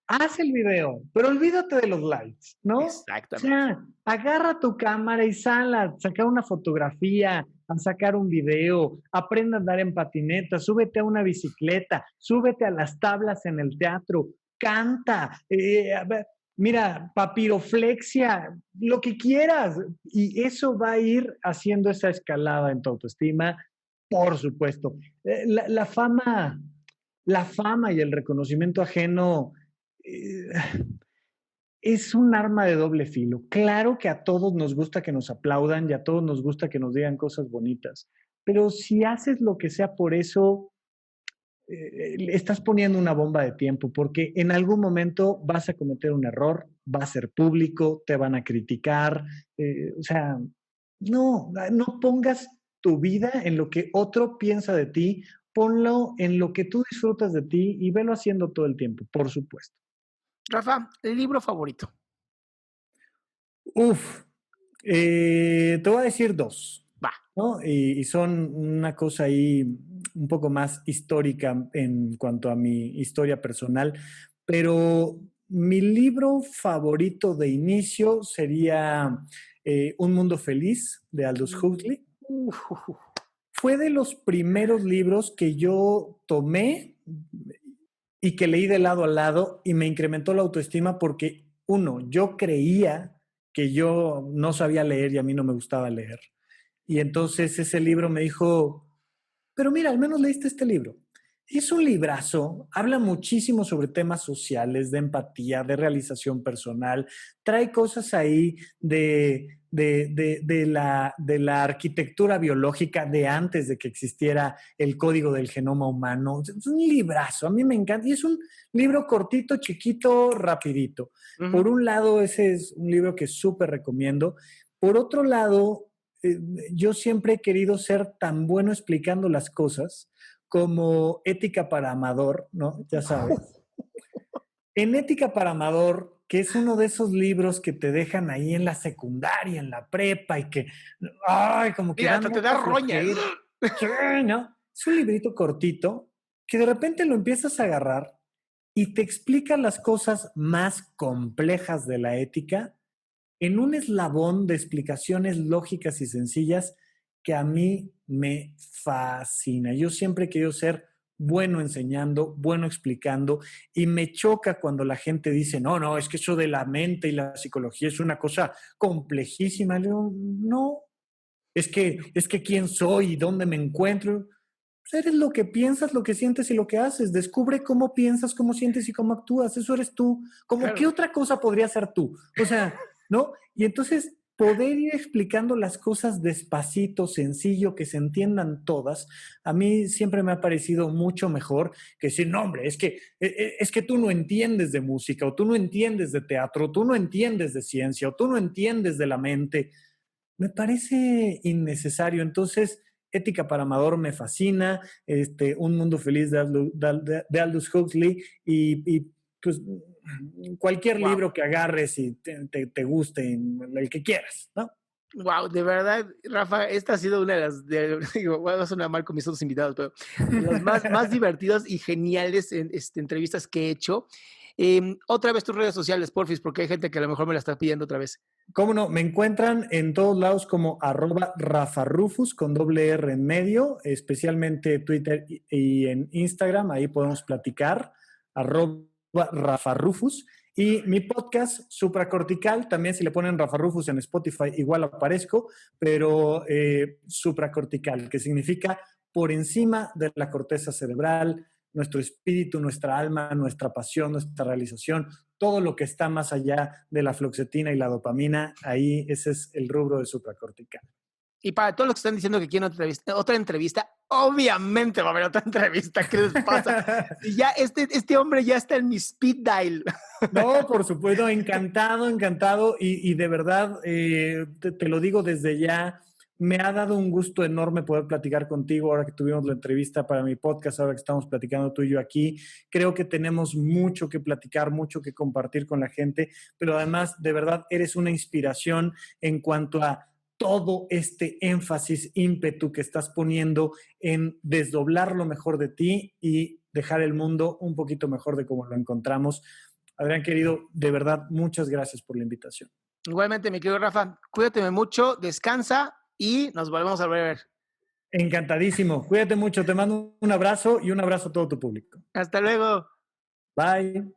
Speaker 2: Haz el video, pero olvídate de los likes, ¿no?
Speaker 1: Exactamente.
Speaker 2: O sea, agarra tu cámara y sal a sacar una fotografía, a sacar un video, aprende a andar en patineta, súbete a una bicicleta, súbete a las tablas en el teatro, canta, a ver, mira, papiroflexia, lo que quieras. Y eso va a ir haciendo esa escalada en tu autoestima, por supuesto. La fama y el reconocimiento ajeno eh, es un arma de doble filo. Claro que a todos nos gusta que nos aplaudan y a todos nos gusta que nos digan cosas bonitas, pero si haces lo que sea por eso, estás poniendo una bomba de tiempo, porque en algún momento vas a cometer un error, va a ser público, te van a criticar, o sea, no pongas tu vida en lo que otro piensa de ti, ponlo en lo que tú disfrutas de ti y velo haciendo todo el tiempo, por supuesto.
Speaker 1: Rafa, el libro favorito.
Speaker 2: Uf, te voy a decir dos,
Speaker 1: Va.
Speaker 2: ¿no? Y son una cosa ahí un poco más histórica en cuanto a mi historia personal, pero mi libro favorito de inicio sería Un Mundo Feliz de Aldous Huxley. Fue de los primeros libros que yo tomé y que leí de lado a lado y me incrementó la autoestima porque, uno, yo creía que yo no sabía leer y a mí no me gustaba leer. Y entonces ese libro me dijo, pero mira, al menos leíste este libro. Es un librazo, habla muchísimo sobre temas sociales, de empatía, de realización personal, trae cosas ahí de la arquitectura biológica de antes de que existiera el código del genoma humano. Es un librazo, a mí me encanta. Y es un libro cortito, chiquito, rapidito. Por un lado, ese es un libro que súper recomiendo. Por otro lado, yo siempre he querido ser tan bueno explicando las cosas como Ética para Amador, ¿no? Ya sabes. En Ética para Amador, que es uno de esos libros que te dejan ahí en la secundaria, en la prepa y que, ay, como que
Speaker 1: Mira,
Speaker 2: dan
Speaker 1: hasta te da
Speaker 2: mucha
Speaker 1: roña.
Speaker 2: flojera. Sí, ¿no? Es un librito cortito que de repente lo empiezas a agarrar y te explica las cosas más complejas de la ética en un eslabón de explicaciones lógicas y sencillas que a mí me fascina. Yo siempre he querido ser bueno enseñando, bueno explicando, y me choca cuando la gente dice, no, es que eso de la mente y la psicología es una cosa complejísima. Le digo, no, es que quién soy y dónde me encuentro. Pues eres lo que piensas, lo que sientes y lo que haces. Descubre cómo piensas, cómo sientes y cómo actúas. Eso eres tú. ¿Cómo qué
Speaker 1: Claro.
Speaker 2: otra cosa podría ser tú? O sea, ¿no? Y entonces poder ir explicando las cosas despacito, sencillo, que se entiendan todas, a mí siempre me ha parecido mucho mejor que decir, no, hombre, es que tú no entiendes de música, o tú no entiendes de teatro, o tú no entiendes de ciencia, o tú no entiendes de la mente. Me parece innecesario. Entonces, Ética para Amador me fascina, Un Mundo Feliz de Aldous Huxley pues cualquier
Speaker 1: Wow.
Speaker 2: libro que agarres y te guste, el que quieras, ¿no?
Speaker 1: Wow, de verdad, Rafa, esta ha sido una de las, digo, voy a sonar mal con mis otros invitados, pero de las más divertidas y geniales entrevistas que he hecho. Otra vez tus redes sociales, porfis, porque hay gente que a lo mejor me la está pidiendo otra vez.
Speaker 2: ¿Cómo no? Me encuentran en todos lados como @RafaRufus con doble R en medio, especialmente Twitter y en Instagram, ahí podemos platicar, @RafaRufus. Y mi podcast, Supracortical, también si le ponen Rafa Rufus en Spotify, igual aparezco, pero supracortical, que significa por encima de la corteza cerebral, nuestro espíritu, nuestra alma, nuestra pasión, nuestra realización, todo lo que está más allá de la fluoxetina y la dopamina, ahí ese es el rubro de supracortical.
Speaker 1: Y para todos los que están diciendo que quieren otra entrevista, obviamente va a haber otra entrevista. ¿Qué les pasa? Y ya este hombre ya está en mi speed dial.
Speaker 2: No, por supuesto, encantado, encantado. Y de verdad, te lo digo desde ya, me ha dado un gusto enorme poder platicar contigo ahora que tuvimos la entrevista para mi podcast, ahora que estamos platicando tú y yo aquí. Creo que tenemos mucho que platicar, mucho que compartir con la gente, pero además, de verdad, eres una inspiración en cuanto a todo este énfasis, ímpetu que estás poniendo en desdoblar lo mejor de ti y dejar el mundo un poquito mejor de como lo encontramos. Adrián, querido, de verdad, muchas gracias por la invitación.
Speaker 1: Igualmente, mi querido Rafa, cuídate mucho, descansa y nos volvemos a ver.
Speaker 2: Encantadísimo. Cuídate mucho. Te mando un abrazo y un abrazo a todo tu público.
Speaker 1: Hasta luego.
Speaker 2: Bye.